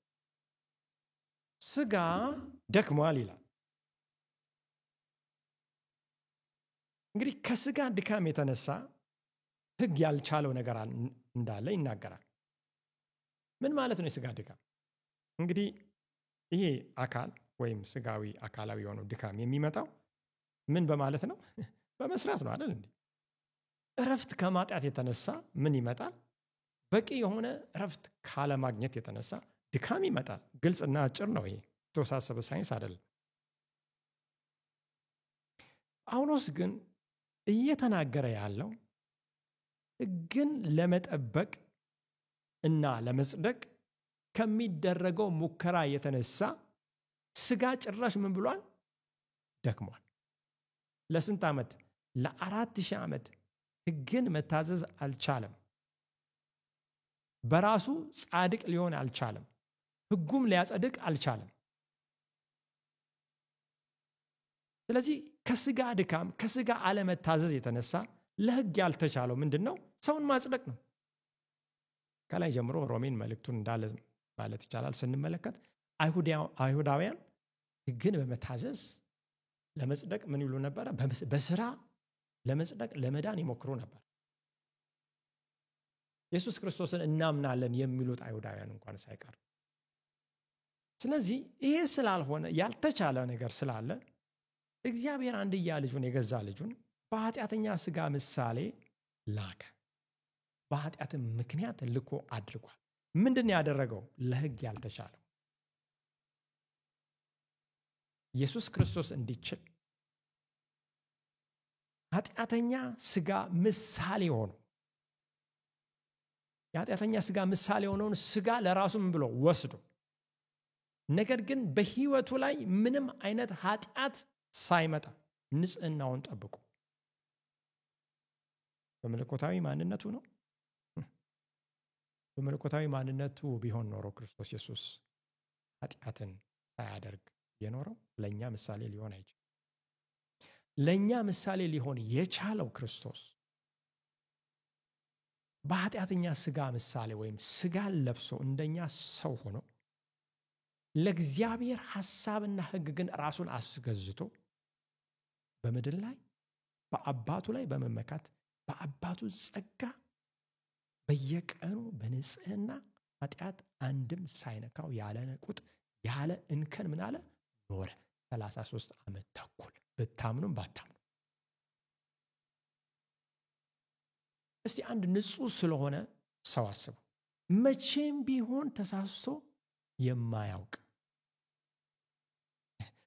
ስጋ ደክሟል ይላል። እንግዲህ ከስጋ ድካም የተነሳ ሕግ ያልቻለው ነገር እንዳለ ይናገራል። ምን ማለት ነው የስጋ ድካም? እንግዲህ ይሄ አካል ወይም ስጋዊ አካላዊ የሆነው ድካም የሚመጣው ምን በማለት ነው? በመስራት ነው አይደል እንዴ? እረፍት ከማጣት የተነሳ ምን ይመጣል? በቂ የሆነ እረፍት ካለማግኘት የተነሳ ድካም ይመጣል። ግልጽና አጭር ነው። ይሄ የተወሳሰበ ሳይንስ አይደለም። ጳውሎስ ግን እየተናገረ ያለው ሕግን ለመጠበቅ እና ለመጽደቅ ከሚደረገው ሙከራ የተነሳ ስጋ ጭራሽ ምን ብሏል? ደክሟል። ለስንት ዓመት? ለ4000 ዓመት ሕግን መታዘዝ አልቻለም። በራሱ ጻድቅ ሊሆን አልቻለም። ሕጉም ሊያጸድቅ አልቻለም። ስለዚህ ከስጋ ድካም ከስጋ አለመታዘዝ የተነሳ ለሕግ ያልተቻለው ምንድን ነው? ሰውን ማጽደቅ ነው። ከላይ ጀምሮ ሮሜን መልእክቱን እንዳለ ማለት ይቻላል ስንመለከት አይሁዳውያን ሕግን በመታዘዝ ለመጽደቅ ምን ይሉ ነበረ? በስራ ለመጽደቅ ለመዳን ይሞክሩ ነበር። ኢየሱስ ክርስቶስን እናምናለን የሚሉት አይሁዳውያን እንኳን ሳይቀር። ስለዚህ ይሄ ስላልሆነ ያልተቻለ ነገር ስላለ እግዚአብሔር አንድያ ልጁን የገዛ ልጁን በኃጢአተኛ ስጋ ምሳሌ ላከ። በኃጢአትም ምክንያት ልኮ አድርጓል። ምንድን ያደረገው? ለሕግ ያልተቻለው ኢየሱስ ክርስቶስ እንዲችል ኃጢአተኛ ስጋ ምሳሌ ሆኖ የኃጢአተኛ ስጋ ምሳሌ የሆነውን ስጋ ለራሱ ምን ብሎ ወስዶ ነገር ግን በሕይወቱ ላይ ምንም አይነት ኃጢአት ሳይመጣ ንጽህናውን ጠብቆ በመለኮታዊ ማንነቱ ነው። በመለኮታዊ ማንነቱ ቢሆን ኖሮ ክርስቶስ ኢየሱስ ኃጢአትን ሳያደርግ የኖረው ለእኛ ምሳሌ ሊሆን አይችልም። ለእኛ ምሳሌ ሊሆን የቻለው ክርስቶስ በኃጢአተኛ ስጋ ምሳሌ ወይም ስጋን ለብሶ እንደኛ ሰው ሆኖ ለእግዚአብሔር ሐሳብና ሕግ ግን ራሱን አስገዝቶ በምድር ላይ በአባቱ ላይ በመመካት በአባቱ ጸጋ በየቀኑ በንጽህና ኃጢአት አንድም ሳይነካው ያለ ነቁጥ ያለ እንከን ምን አለ ኖረ 33 ዓመት ተኩል። ብታምኑም ባታምኑ እስቲ አንድ ንጹህ ስለሆነ ሰው አስቡ። መቼም ቢሆን ተሳስቶ የማያውቅ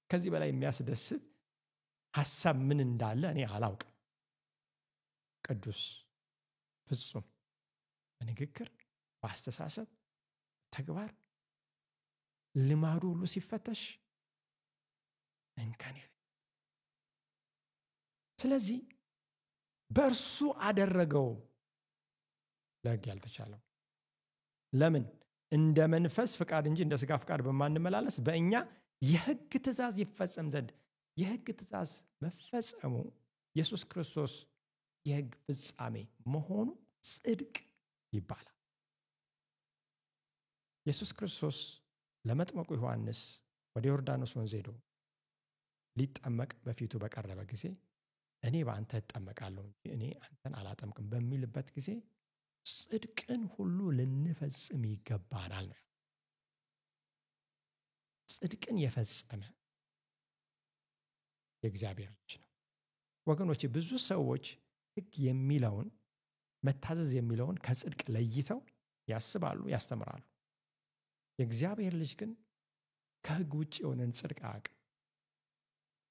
ከዚህ በላይ የሚያስደስት ሐሳብ ምን እንዳለ እኔ አላውቅም። ቅዱስ ፍጹም በንግግር በአስተሳሰብ ተግባር ልማዱ ሁሉ ሲፈተሽ እንከን። ስለዚህ በእርሱ አደረገው ለሕግ ያልተቻለው። ለምን? እንደ መንፈስ ፍቃድ እንጂ እንደ ስጋ ፍቃድ በማንመላለስ በእኛ የሕግ ትእዛዝ ይፈጸም ዘንድ። የሕግ ትእዛዝ መፈጸሙ ኢየሱስ ክርስቶስ የሕግ ፍጻሜ መሆኑ ጽድቅ ይባላል። ኢየሱስ ክርስቶስ ለመጥመቁ ዮሐንስ ወደ ዮርዳኖስ ወንዝ ሄዶ ሊጠመቅ በፊቱ በቀረበ ጊዜ እኔ በአንተ እጠመቃለሁ እንጂ እኔ አንተን አላጠምቅም በሚልበት ጊዜ ጽድቅን ሁሉ ልንፈጽም ይገባናል ነው። ጽድቅን የፈጸመ የእግዚአብሔር ልጅ ነው። ወገኖች፣ ብዙ ሰዎች ሕግ የሚለውን መታዘዝ የሚለውን ከጽድቅ ለይተው ያስባሉ፣ ያስተምራሉ። የእግዚአብሔር ልጅ ግን ከሕግ ውጭ የሆነን ጽድቅ አያውቅም።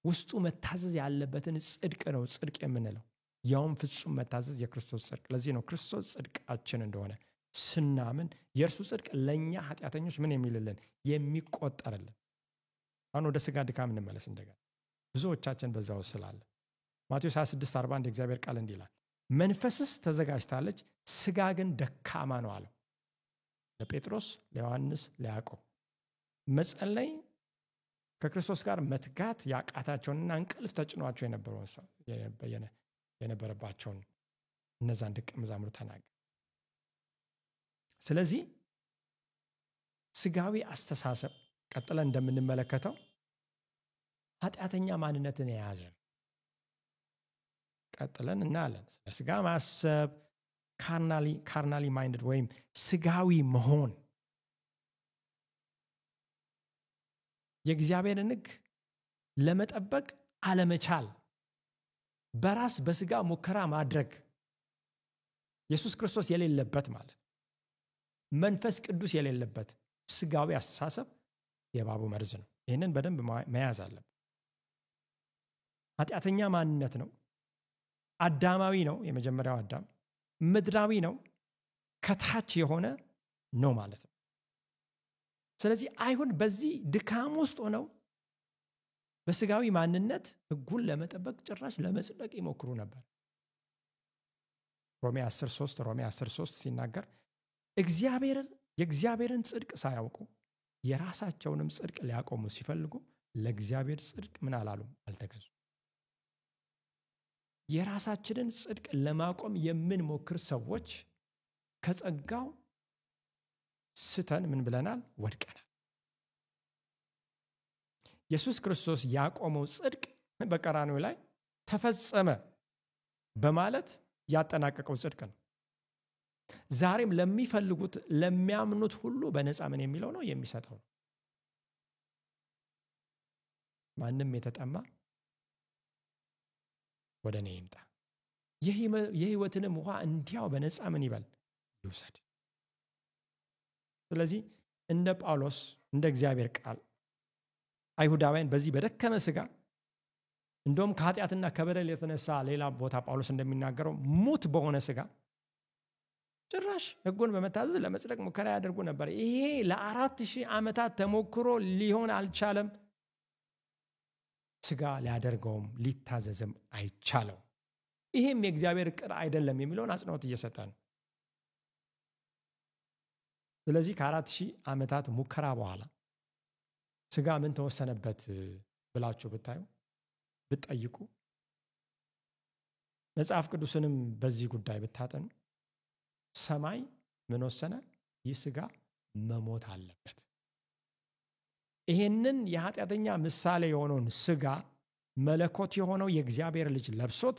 ውስጡ መታዘዝ ያለበትን ጽድቅ ነው ጽድቅ የምንለው፣ ያውም ፍጹም መታዘዝ የክርስቶስ ጽድቅ። ለዚህ ነው ክርስቶስ ጽድቃችን እንደሆነ ስናምን የእርሱ ጽድቅ ለእኛ ኃጢአተኞች ምን የሚልልን የሚቆጠርልን። አሁን ወደ ስጋ ድካም እንመለስ እንደገና። ብዙዎቻችን በዛው ስላለ ማቴዎስ 26:41 የእግዚአብሔር ቃል እንዲህ ይላል፣ መንፈስስ ተዘጋጅታለች፣ ስጋ ግን ደካማ ነው አለው። ለጴጥሮስ፣ ለዮሐንስ፣ ለያዕቆብ መጸለይ ከክርስቶስ ጋር መትጋት ያቃታቸውንና እንቅልፍ ተጭኗቸው የነበረባቸውን እነዛን ደቀ መዛሙርት ተናገረ። ስለዚህ ስጋዊ አስተሳሰብ ቀጥለን እንደምንመለከተው ኃጢአተኛ ማንነትን የያዘ ነው። ቀጥለን እናያለን። ስለ ስጋ ማሰብ ካርናሊ ማይንድድ ወይም ስጋዊ መሆን፣ የእግዚአብሔርን ሕግ ለመጠበቅ አለመቻል፣ በራስ በስጋ ሙከራ ማድረግ፣ ኢየሱስ ክርስቶስ የሌለበት ማለት መንፈስ ቅዱስ የሌለበት ስጋዊ አስተሳሰብ የእባቡ መርዝ ነው። ይህንን በደንብ መያዝ አለብን። ኃጢአተኛ ማንነት ነው። አዳማዊ ነው። የመጀመሪያው አዳም ምድራዊ ነው። ከታች የሆነ ነው ማለት ነው። ስለዚህ አይሁድ በዚህ ድካም ውስጥ ሆነው በስጋዊ ማንነት ሕጉን ለመጠበቅ ጭራሽ ለመጽደቅ ይሞክሩ ነበር። ሮሜ 10:3 ሲናገር የእግዚአብሔርን ጽድቅ ሳያውቁ የራሳቸውንም ጽድቅ ሊያቆሙ ሲፈልጉ ለእግዚአብሔር ጽድቅ ምን አላሉም? አልተገዙ። የራሳችንን ጽድቅ ለማቆም የምንሞክር ሰዎች ከጸጋው ስተን ምን ብለናል? ወድቀናል። ኢየሱስ ክርስቶስ ያቆመው ጽድቅ በቀራንዮ ላይ ተፈጸመ በማለት ያጠናቀቀው ጽድቅ ነው። ዛሬም ለሚፈልጉት ለሚያምኑት ሁሉ በነፃ ምን የሚለው ነው? የሚሰጠው ነው። ማንም የተጠማ ወደ እኔ ይምጣ፣ የሕይወትንም ውሃ እንዲያው በነፃ ምን ይበል? ይውሰድ። ስለዚህ እንደ ጳውሎስ እንደ እግዚአብሔር ቃል አይሁዳውያን በዚህ በደከመ ስጋ እንደውም ከኃጢአትና ከበደል የተነሳ ሌላ ቦታ ጳውሎስ እንደሚናገረው ሙት በሆነ ስጋ ጭራሽ ሕጉን በመታዘዝ ለመጽደቅ ሙከራ ያደርጉ ነበር። ይሄ ለ4000 ዓመታት ተሞክሮ ሊሆን አልቻለም። ስጋ ሊያደርገውም ሊታዘዝም አይቻለው። ይህም የእግዚአብሔር ዕቅድ አይደለም የሚለውን አጽንኦት እየሰጠ ነው። ስለዚህ ከ4000 ዓመታት ሙከራ በኋላ ስጋ ምን ተወሰነበት ብላችሁ ብትጠይቁ መጽሐፍ ቅዱስንም በዚህ ጉዳይ ብታጠኑ ሰማይ ምን ወሰነ? ይህ ስጋ መሞት አለበት። ይሄንን የኃጢአተኛ ምሳሌ የሆነውን ስጋ መለኮት የሆነው የእግዚአብሔር ልጅ ለብሶት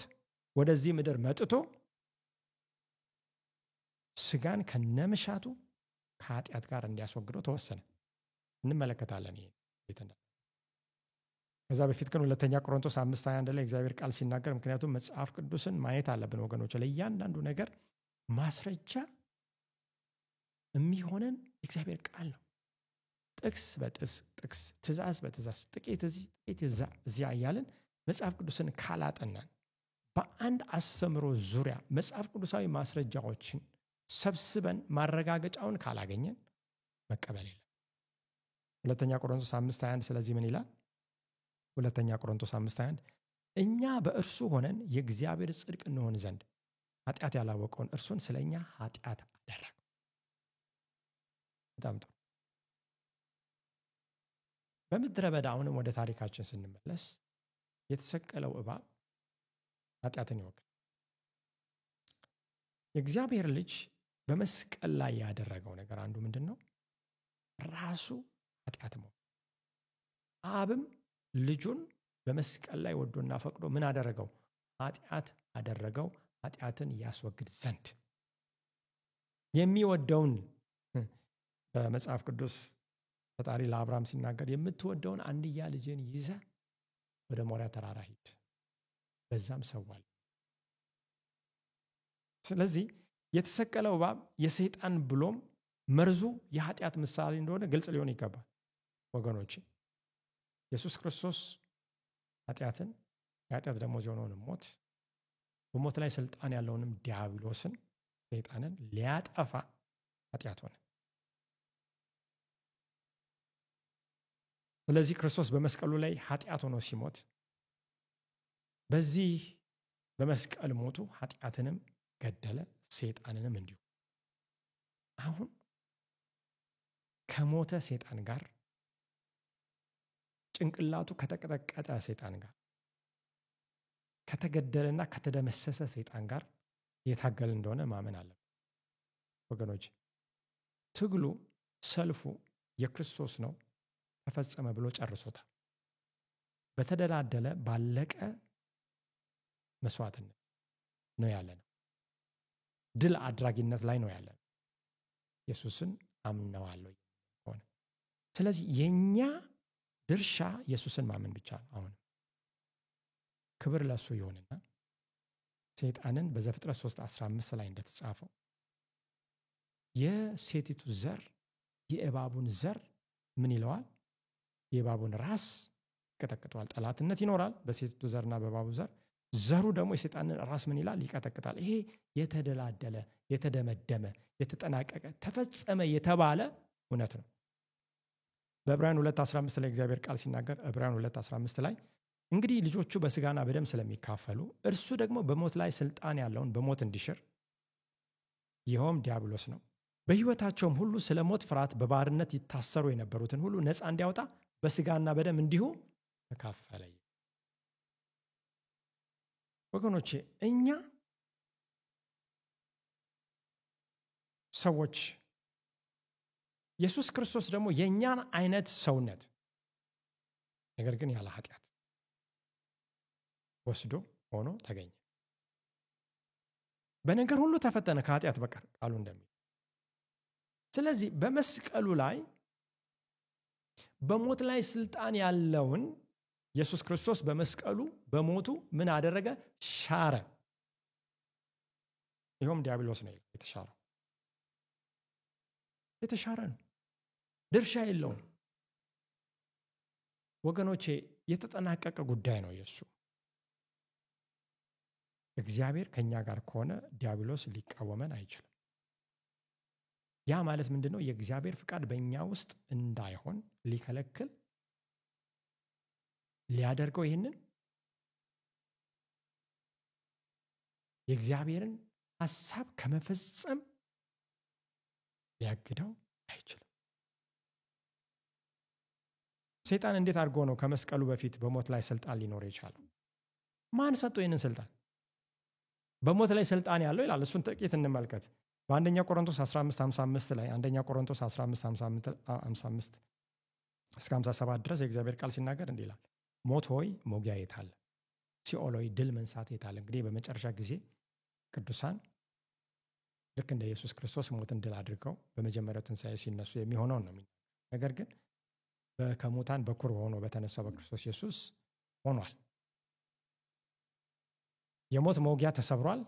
ወደዚህ ምድር መጥቶ ስጋን ከነምሻቱ ከኃጢአት ጋር እንዲያስወግደው ተወሰነ። እንመለከታለን ይሄ ቤተነ ከዛ በፊት ግን ሁለተኛ ቆሮንቶስ 5:21 ላይ እግዚአብሔር ቃል ሲናገር፣ ምክንያቱም መጽሐፍ ቅዱስን ማየት አለብን ወገኖች፣ ለእያንዳንዱ ነገር ማስረጃ የሚሆነን የእግዚአብሔር ቃል ነው። ጥቅስ በጥቅስ ትእዛዝ በትእዛዝ ጥቂት እዚያ እያልን መጽሐፍ ቅዱስን ካላጠናን በአንድ አስተምሮ ዙሪያ መጽሐፍ ቅዱሳዊ ማስረጃዎችን ሰብስበን ማረጋገጫውን ካላገኘን መቀበል የለም። ሁለተኛ ቆሮንቶስ 5:21 ስለዚህ ምን ይላል? ሁለተኛ ቆሮንቶስ 5:21 እኛ በእርሱ ሆነን የእግዚአብሔር ጽድቅ እንሆን ዘንድ ኃጢአት ያላወቀውን እርሱን ስለኛ ኃጢአት አደረገ። በጣም ጥሩ። በምድረ በዳ አሁንም ወደ ታሪካችን ስንመለስ የተሰቀለው እባብ ኃጢአትን ይወክላል። የእግዚአብሔር ልጅ በመስቀል ላይ ያደረገው ነገር አንዱ ምንድን ነው? ራሱ ኃጢአት ነው። አብም ልጁን በመስቀል ላይ ወዶና ፈቅዶ ምን አደረገው? ኃጢአት አደረገው፣ ኃጢአትን ያስወግድ ዘንድ። የሚወደውን በመጽሐፍ ቅዱስ ፈጣሪ ለአብርሃም ሲናገር የምትወደውን አንድያ ልጅን ይዘህ ወደ ሞሪያ ተራራ ሂድ፣ በዛም ሰዋል። ስለዚህ የተሰቀለው እባብ የሰይጣን ብሎም መርዙ የኃጢአት ምሳሌ እንደሆነ ግልጽ ሊሆን ይገባል ወገኖች። ኢየሱስ ክርስቶስ ኃጢአትን የኃጢአት ደሞዝ የሆነውን ሞት በሞት ላይ ስልጣን ያለውንም ዲያብሎስን ሰይጣንን ሊያጠፋ ኃጢአት ሆነ። ስለዚህ ክርስቶስ በመስቀሉ ላይ ኃጢአት ሆኖ ሲሞት በዚህ በመስቀል ሞቱ ኃጢአትንም ገደለ፣ ሰይጣንንም እንዲሁ። አሁን ከሞተ ሰይጣን ጋር ጭንቅላቱ ከተቀጠቀጠ ሰይጣን ጋር ከተገደለና ከተደመሰሰ ሰይጣን ጋር የታገለ እንደሆነ ማመን አለብን ወገኖች። ትግሉ ሰልፉ የክርስቶስ ነው፣ ተፈጸመ ብሎ ጨርሶታል። በተደላደለ ባለቀ መስዋዕትነት ነው ያለነው። ድል አድራጊነት ላይ ነው ያለነው። ኢየሱስን አምነዋለሁ ሆነ። ስለዚህ የኛ ድርሻ ኢየሱስን ማመን ብቻ ነው። አሁን ክብር ለሱ ይሁንና ሰይጣንን በዘፍጥረት 3:15 ላይ እንደተጻፈው የሴቲቱ ዘር የእባቡን ዘር ምን ይለዋል? የእባቡን ራስ ይቀጠቅጠዋል። ጠላትነት ይኖራል በሴቲቱ ዘርና በእባቡ ዘር። ዘሩ ደግሞ የሰይጣንን ራስ ምን ይላል? ይቀጠቅጣል። ይሄ የተደላደለ፣ የተደመደመ፣ የተጠናቀቀ፣ ተፈጸመ የተባለ እውነት ነው። በዕብራውያን 2:15 ላይ እግዚአብሔር ቃል ሲናገር ዕብራውያን 2:15 ላይ እንግዲህ ልጆቹ በስጋና በደም ስለሚካፈሉ እርሱ ደግሞ በሞት ላይ ስልጣን ያለውን በሞት እንዲሽር ይኸውም ዲያብሎስ ነው፣ በሕይወታቸውም ሁሉ ስለ ሞት ፍርሃት በባርነት ይታሰሩ የነበሩትን ሁሉ ነፃ እንዲያወጣ በስጋና በደም እንዲሁ ተካፈለ። ወገኖቼ እኛ ሰዎች ኢየሱስ ክርስቶስ ደግሞ የኛን አይነት ሰውነት ነገር ግን ያለ ኃጢአት ወስዶ ሆኖ ተገኘ። በነገር ሁሉ ተፈተነ ከኃጢአት በቀር ቃሉ እንደሚል። ስለዚህ በመስቀሉ ላይ በሞት ላይ ስልጣን ያለውን ኢየሱስ ክርስቶስ በመስቀሉ በሞቱ ምን አደረገ? ሻረ። ይኸውም ዲያብሎስ ነው የተሻረው። የተሻረ ነው፣ ድርሻ የለውም ወገኖቼ። የተጠናቀቀ ጉዳይ ነው የሱ። እግዚአብሔር ከኛ ጋር ከሆነ ዲያብሎስ ሊቃወመን አይችልም። ያ ማለት ምንድነው? የእግዚአብሔር ፍቃድ በእኛ ውስጥ እንዳይሆን ሊከለክል ሊያደርገው ይህንን የእግዚአብሔርን ሐሳብ ከመፈጸም ሊያግደው አይችልም። ሰይጣን እንዴት አድርጎ ነው ከመስቀሉ በፊት በሞት ላይ ስልጣን ሊኖር የቻለው? ማን ሰጥቶ ይህንን ስልጣን? በሞት ላይ ስልጣን ያለው ይላል። እሱን ጥቂት እንመልከት። በአንደኛ ቆሮንቶስ 15:55 ላይ አንደኛ ቆሮንቶስ 15:55 እስከ 57 ድረስ የእግዚአብሔር ቃል ሲናገር እንዲህ ይላል፣ ሞት ሆይ መውጊያ የት አለ? ሲኦል ሆይ ድል መንሳት የት አለ? እንግዲህ በመጨረሻ ጊዜ ቅዱሳን ልክ እንደ ኢየሱስ ክርስቶስ ሞትን ድል አድርገው በመጀመሪያው ትንሣኤ ሲነሱ የሚሆነውን ነው። ነገር ግን ከሙታን በኩር ሆኖ በተነሳው በክርስቶስ ኢየሱስ ሆኗል። የሞት መውጊያ ተሰብሯል።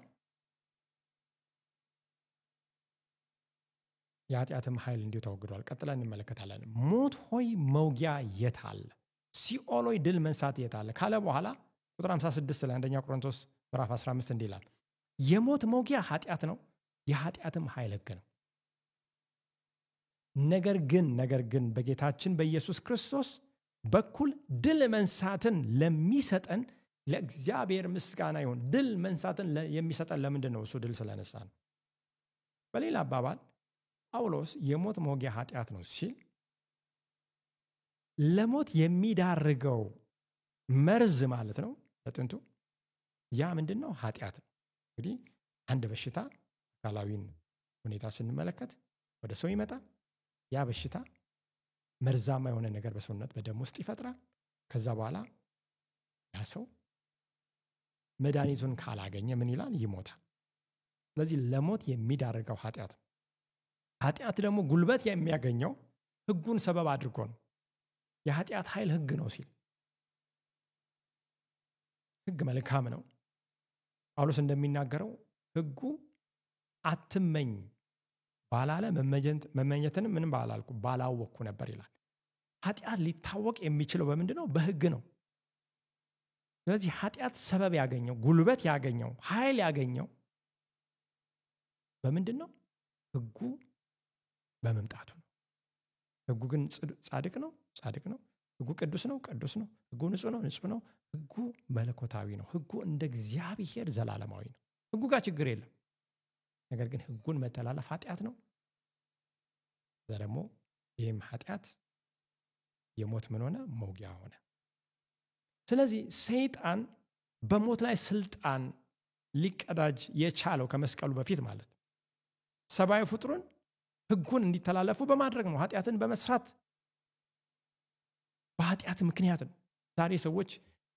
የኃጢአትም ኃይል እንዲሁ ተወግዷል። ቀጥለን እንመለከታለን። ሞት ሆይ መውጊያ የት አለ? ሲኦል ሆይ ድል መንሳት የት አለ ካለ በኋላ ቁጥር 56 ላይ አንደኛ ቆሮንቶስ ምዕራፍ 15 እንዲህ ይላል፣ የሞት መውጊያ ኃጢአት ነው፣ የኃጢአትም ኃይል ሕግ ነው። ነገር ግን በጌታችን በኢየሱስ ክርስቶስ በኩል ድል መንሳትን ለሚሰጠን ለእግዚአብሔር ምስጋና ይሁን። ድል መንሳትን የሚሰጠን ለምንድን ነው? እሱ ድል ስለነሳ ነው። በሌላ አባባል ጳውሎስ የሞት መውጊያ ኃጢአት ነው ሲል ለሞት የሚዳርገው መርዝ ማለት ነው በጥንቱ። ያ ምንድን ነው? ኃጢአት ነው። እንግዲህ አንድ በሽታ አካላዊን ሁኔታ ስንመለከት ወደ ሰው ይመጣል። ያ በሽታ መርዛማ የሆነ ነገር በሰውነት በደም ውስጥ ይፈጥራል። ከዛ በኋላ ያ ሰው መድኃኒቱን ካላገኘ ምን ይላል? ይሞታል። ስለዚህ ለሞት የሚዳርገው ኃጢአት ነው። ኃጢአት ደግሞ ጉልበት የሚያገኘው ሕጉን ሰበብ አድርጎ ነው። የኃጢአት ኃይል ሕግ ነው ሲል ሕግ መልካም ነው። ጳውሎስ እንደሚናገረው ሕጉ አትመኝ ባላለ መመኘትን ምንም ባላወቅኩ ነበር ይላል። ኃጢአት ሊታወቅ የሚችለው በምንድን ነው? በሕግ ነው። ስለዚህ ኃጢአት ሰበብ ያገኘው፣ ጉልበት ያገኘው፣ ኃይል ያገኘው በምንድን ነው? ሕጉ በመምጣቱ ነው። ሕጉ ግን ጻድቅ ነው፣ ጻድቅ ነው። ሕጉ ቅዱስ ነው፣ ቅዱስ ነው። ሕጉ ንጹህ ነው፣ ንጹህ ነው። ሕጉ መለኮታዊ ነው። ሕጉ እንደ እግዚአብሔር ዘላለማዊ ነው። ሕጉ ጋር ችግር የለም። ነገር ግን ሕጉን መተላለፍ ኃጢአት ነው። እዛ ደግሞ ይህም ኃጢአት የሞት ምን ሆነ? መውጊያ ሆነ። ስለዚህ ሰይጣን በሞት ላይ ስልጣን ሊቀዳጅ የቻለው ከመስቀሉ በፊት ማለት ነው ሰብአዊ ፍጡሩን ሕጉን እንዲተላለፉ በማድረግ ነው። ኃጢአትን በመስራት በኃጢአት ምክንያት ነው። ዛሬ ሰዎች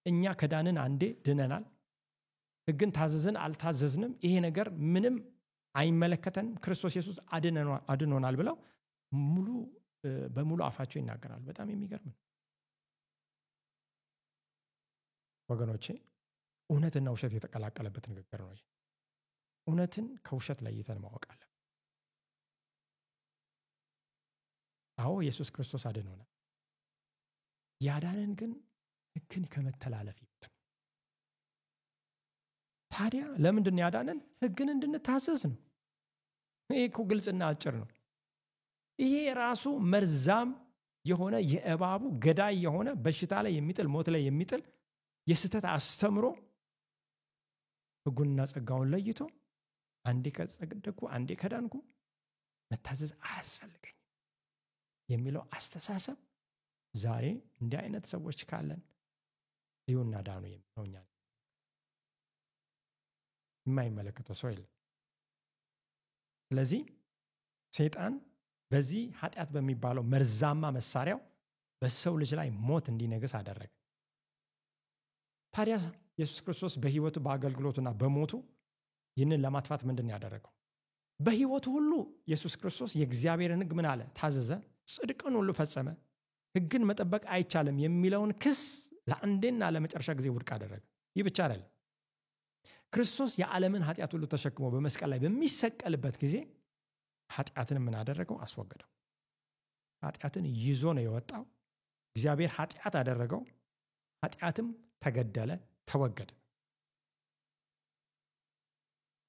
እኛ ከዳንን አንዴ ድነናል፣ ሕግን ታዘዝን አልታዘዝንም፣ ይሄ ነገር ምንም አይመለከተንም፣ ክርስቶስ ኢየሱስ አድኖናል ብለው በሙሉ አፋቸው ይናገራሉ። በጣም የሚገርም ነው ወገኖቼ። እውነትና ውሸት የተቀላቀለበት ንግግር ነው። እውነትን ከውሸት ለይተን ማወቅ አለ። አዎ ኢየሱስ ክርስቶስ አድኖናል። ያዳነን ግን ሕግን ከመተላለፍ ይወጣ። ታዲያ ለምንድን ያዳነን? ሕግን እንድንታዘዝ ነው። ይሄ እኮ ግልጽና አጭር ነው። ይሄ ራሱ መርዛም የሆነ የእባቡ ገዳይ የሆነ በሽታ ላይ የሚጥል ሞት ላይ የሚጥል የስተት አስተምሮ ሕጉንና ጸጋውን ለይቶ አንዴ ከጸደቅኩ አንዴ ከዳንኩ መታዘዝ አያስፈልገኝም የሚለው አስተሳሰብ ዛሬ እንዲህ አይነት ሰዎች ካለን ይሁንና ዳኑ የሚለው እኛ የማይመለከተው ሰው የለም። ስለዚህ ሰይጣን በዚህ ኃጢአት በሚባለው መርዛማ መሳሪያው በሰው ልጅ ላይ ሞት እንዲነግስ አደረገ። ታዲያ ኢየሱስ ክርስቶስ በሕይወቱ በአገልግሎቱና በሞቱ ይህንን ለማጥፋት ምንድን ያደረገው? በሕይወቱ ሁሉ ኢየሱስ ክርስቶስ የእግዚአብሔርን ሕግ ምን አለ? ታዘዘ፣ ጽድቅን ሁሉ ፈጸመ፣ ሕግን መጠበቅ አይቻልም የሚለውን ክስ ለአንዴና ለመጨረሻ ጊዜ ውድቅ አደረገ። ይህ ብቻ አይደለም። ክርስቶስ የዓለምን ኃጢአት ሁሉ ተሸክሞ በመስቀል ላይ በሚሰቀልበት ጊዜ ኃጢአትን ምን አደረገው? አስወገደው። ኃጢአትን ይዞ ነው የወጣው። እግዚአብሔር ኃጢአት አደረገው፣ ኃጢአትም ተገደለ፣ ተወገደ።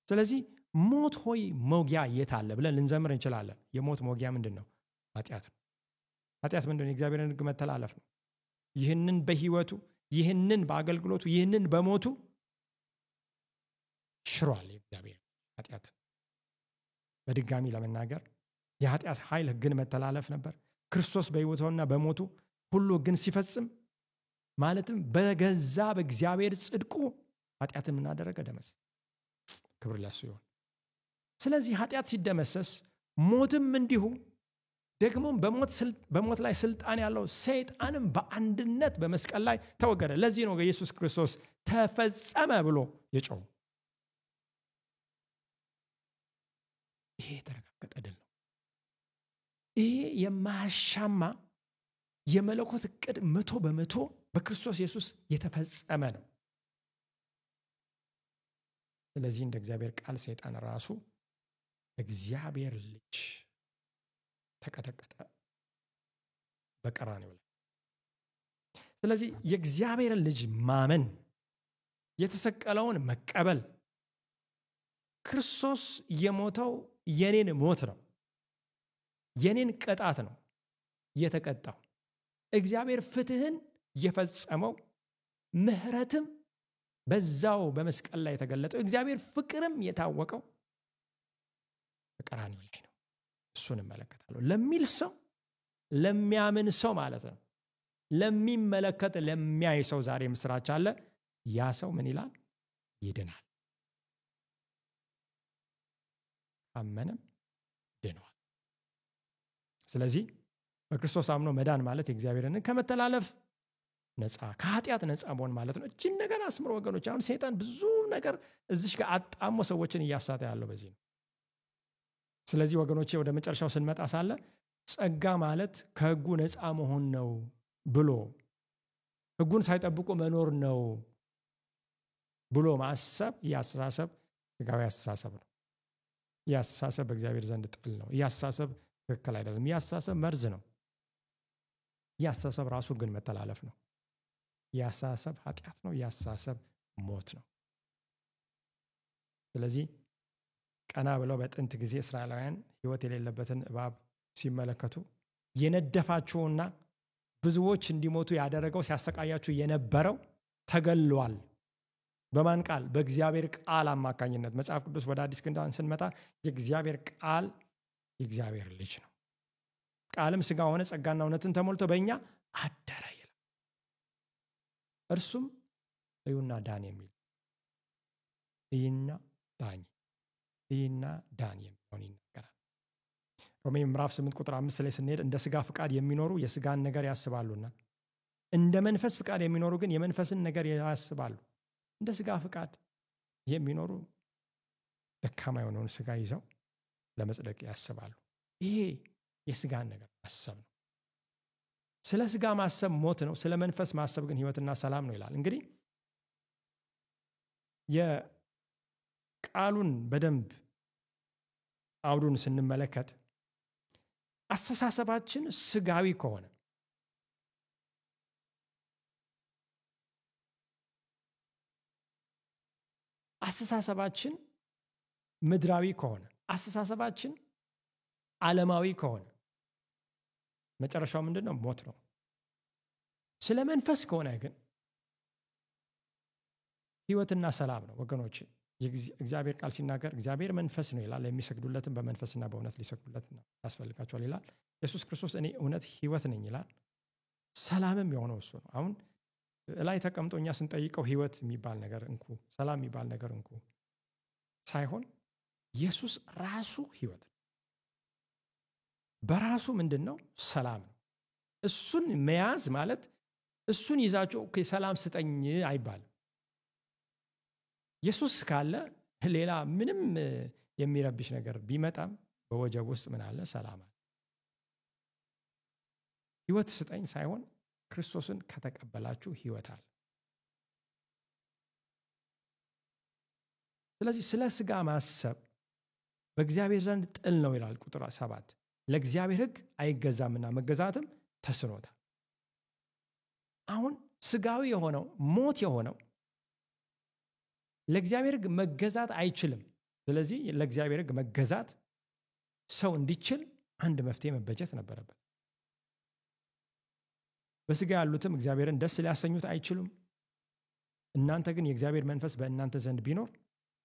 ስለዚህ ሞት ሆይ መውጊያ የት አለ ብለን ልንዘምር እንችላለን። የሞት መውጊያ ምንድን ነው? ኃጢአት ነው። ኃጢአት ምንድን ነው? የእግዚአብሔርን ሕግ መተላለፍ ነው። ይህንን በሕይወቱ ይህንን በአገልግሎቱ ይህንን በሞቱ ሽሯል የእግዚአብሔር ኃጢአትን። በድጋሚ ለመናገር የኃጢአት ኃይል ሕግን መተላለፍ ነበር። ክርስቶስ በሕይወቱና በሞቱ ሁሉ ሕግን ሲፈጽም ማለትም በገዛ በእግዚአብሔር ጽድቁ ኃጢአትን ምን አደረገ? ደመሰሰ። ክብር ለሱ ይሁን። ስለዚህ ኃጢአት ሲደመሰስ ሞትም እንዲሁ ደግሞ በሞት ላይ ስልጣን ያለው ሰይጣንም በአንድነት በመስቀል ላይ ተወገደ። ለዚህ ነው ኢየሱስ ክርስቶስ ተፈጸመ ብሎ የጮኸው። ይሄ የተረጋገጠ ድል ነው። ይሄ የማያሻማ የመለኮት ዕቅድ 100% በክርስቶስ ኢየሱስ የተፈጸመ ነው። ስለዚህ እንደ እግዚአብሔር ቃል ሰይጣን ራሱ እግዚአብሔር ልጅ ተቀጠቀጠ በቀራንዮ ላይ። ስለዚህ የእግዚአብሔርን ልጅ ማመን፣ የተሰቀለውን መቀበል፣ ክርስቶስ የሞተው የኔን ሞት ነው፣ የኔን ቅጣት ነው የተቀጣው። እግዚአብሔር ፍትህን የፈጸመው ምሕረትም በዛው በመስቀል ላይ የተገለጠው እግዚአብሔር ፍቅርም የታወቀው በቀራንዮ ላይ ነው። እሱን እመለከታለሁ ለሚል ሰው፣ ለሚያምን ሰው ማለት ነው። ለሚመለከት ለሚያይ ሰው ዛሬ ምስራች አለ። ያ ሰው ምን ይላል? ይድናል። አመነም ድኗል። ስለዚህ በክርስቶስ አምኖ መዳን ማለት የእግዚአብሔርን ከመተላለፍ ነፃ፣ ከኃጢአት ነፃ መሆን ማለት ነው። እችን ነገር አስምሮ ወገኖች፣ አሁን ሰይጣን ብዙ ነገር እዚሽ ጋር አጣሞ ሰዎችን እያሳተ ያለው በዚህ ነው። ስለዚህ ወገኖቼ ወደ መጨረሻው ስንመጣ ሳለ ጸጋ ማለት ከሕጉ ነፃ መሆን ነው ብሎ ሕጉን ሳይጠብቁ መኖር ነው ብሎ ማሰብ፣ ይህ አስተሳሰብ ሥጋዊ አስተሳሰብ ነው። ይህ አስተሳሰብ በእግዚአብሔር ዘንድ ጥል ነው። ይህ አስተሳሰብ ትክክል አይደለም። ይህ አስተሳሰብ መርዝ ነው። ይህ አስተሳሰብ ራሱ ግን መተላለፍ ነው። ይህ አስተሳሰብ ኃጢአት ነው። ይህ አስተሳሰብ ሞት ነው። ስለዚህ ቀና ብለው በጥንት ጊዜ እስራኤላውያን ሕይወት የሌለበትን እባብ ሲመለከቱ የነደፋችሁና ብዙዎች እንዲሞቱ ያደረገው ሲያሰቃያችሁ የነበረው ተገሏል በማን ቃል? በእግዚአብሔር ቃል አማካኝነት። መጽሐፍ ቅዱስ ወደ አዲስ ኪዳን ስንመጣ የእግዚአብሔር ቃል የእግዚአብሔር ልጅ ነው። ቃልም ሥጋ ሆነ ጸጋና እውነትን ተሞልቶ በእኛ አደረ ይላል። እርሱም እዩና ዳን የሚል እይና ዳኝ እይና ዳን የሚሆን ይናገራል። ሮሜ ምዕራፍ 8 ቁጥር 5 ላይ ስንሄድ እንደ ሥጋ ፍቃድ የሚኖሩ የሥጋን ነገር ያስባሉና እንደ መንፈስ ፍቃድ የሚኖሩ ግን የመንፈስን ነገር ያስባሉ። እንደ ሥጋ ፍቃድ የሚኖሩ ደካማ የሆነውን ሥጋ ይዘው ለመጽደቅ ያስባሉ። ይሄ የሥጋን ነገር ማሰብ ነው። ስለ ሥጋ ማሰብ ሞት ነው፣ ስለ መንፈስ ማሰብ ግን ሕይወትና ሰላም ነው ይላል። እንግዲህ የቃሉን በደንብ አውዱን ስንመለከት አስተሳሰባችን ሥጋዊ ከሆነ አስተሳሰባችን ምድራዊ ከሆነ አስተሳሰባችን ዓለማዊ ከሆነ መጨረሻው ምንድን ነው? ሞት ነው። ስለ መንፈስ ከሆነ ግን ሕይወትና ሰላም ነው። ወገኖች እግዚአብሔር ቃል ሲናገር እግዚአብሔር መንፈስ ነው ይላል። የሚሰግዱለትን በመንፈስና በእውነት ሊሰግዱለት ያስፈልጋቸዋል ይላል። ኢየሱስ ክርስቶስ እኔ እውነት ሕይወት ነኝ ይላል። ሰላምም የሆነው እሱ ነው። አሁን ላይ ተቀምጦ እኛ ስንጠይቀው ሕይወት የሚባል ነገር እንኩ፣ ሰላም የሚባል ነገር እንኩ ሳይሆን ኢየሱስ ራሱ ሕይወት ነው። በራሱ ምንድን ነው? ሰላም ነው። እሱን መያዝ ማለት እሱን ይዛችሁ ሰላም ስጠኝ አይባልም። ኢየሱስ ካለ ሌላ ምንም የሚረብሽ ነገር ቢመጣም በወጀብ ውስጥ ምን አለ? ሰላም አለ። ሕይወት ስጠኝ ሳይሆን ክርስቶስን ከተቀበላችሁ ሕይወት አለ። ስለዚህ ስለ ሥጋ ማሰብ በእግዚአብሔር ዘንድ ጥል ነው ይላል ቁጥር 7። ለእግዚአብሔር ሕግ አይገዛምና መገዛትም ተስኖታል። አሁን ሥጋዊ የሆነው ሞት የሆነው ለእግዚአብሔር ሕግ መገዛት አይችልም። ስለዚህ ለእግዚአብሔር ሕግ መገዛት ሰው እንዲችል አንድ መፍትሄ መበጀት ነበረበት። በሥጋ ያሉትም እግዚአብሔርን ደስ ሊያሰኙት አይችሉም። እናንተ ግን የእግዚአብሔር መንፈስ በእናንተ ዘንድ ቢኖር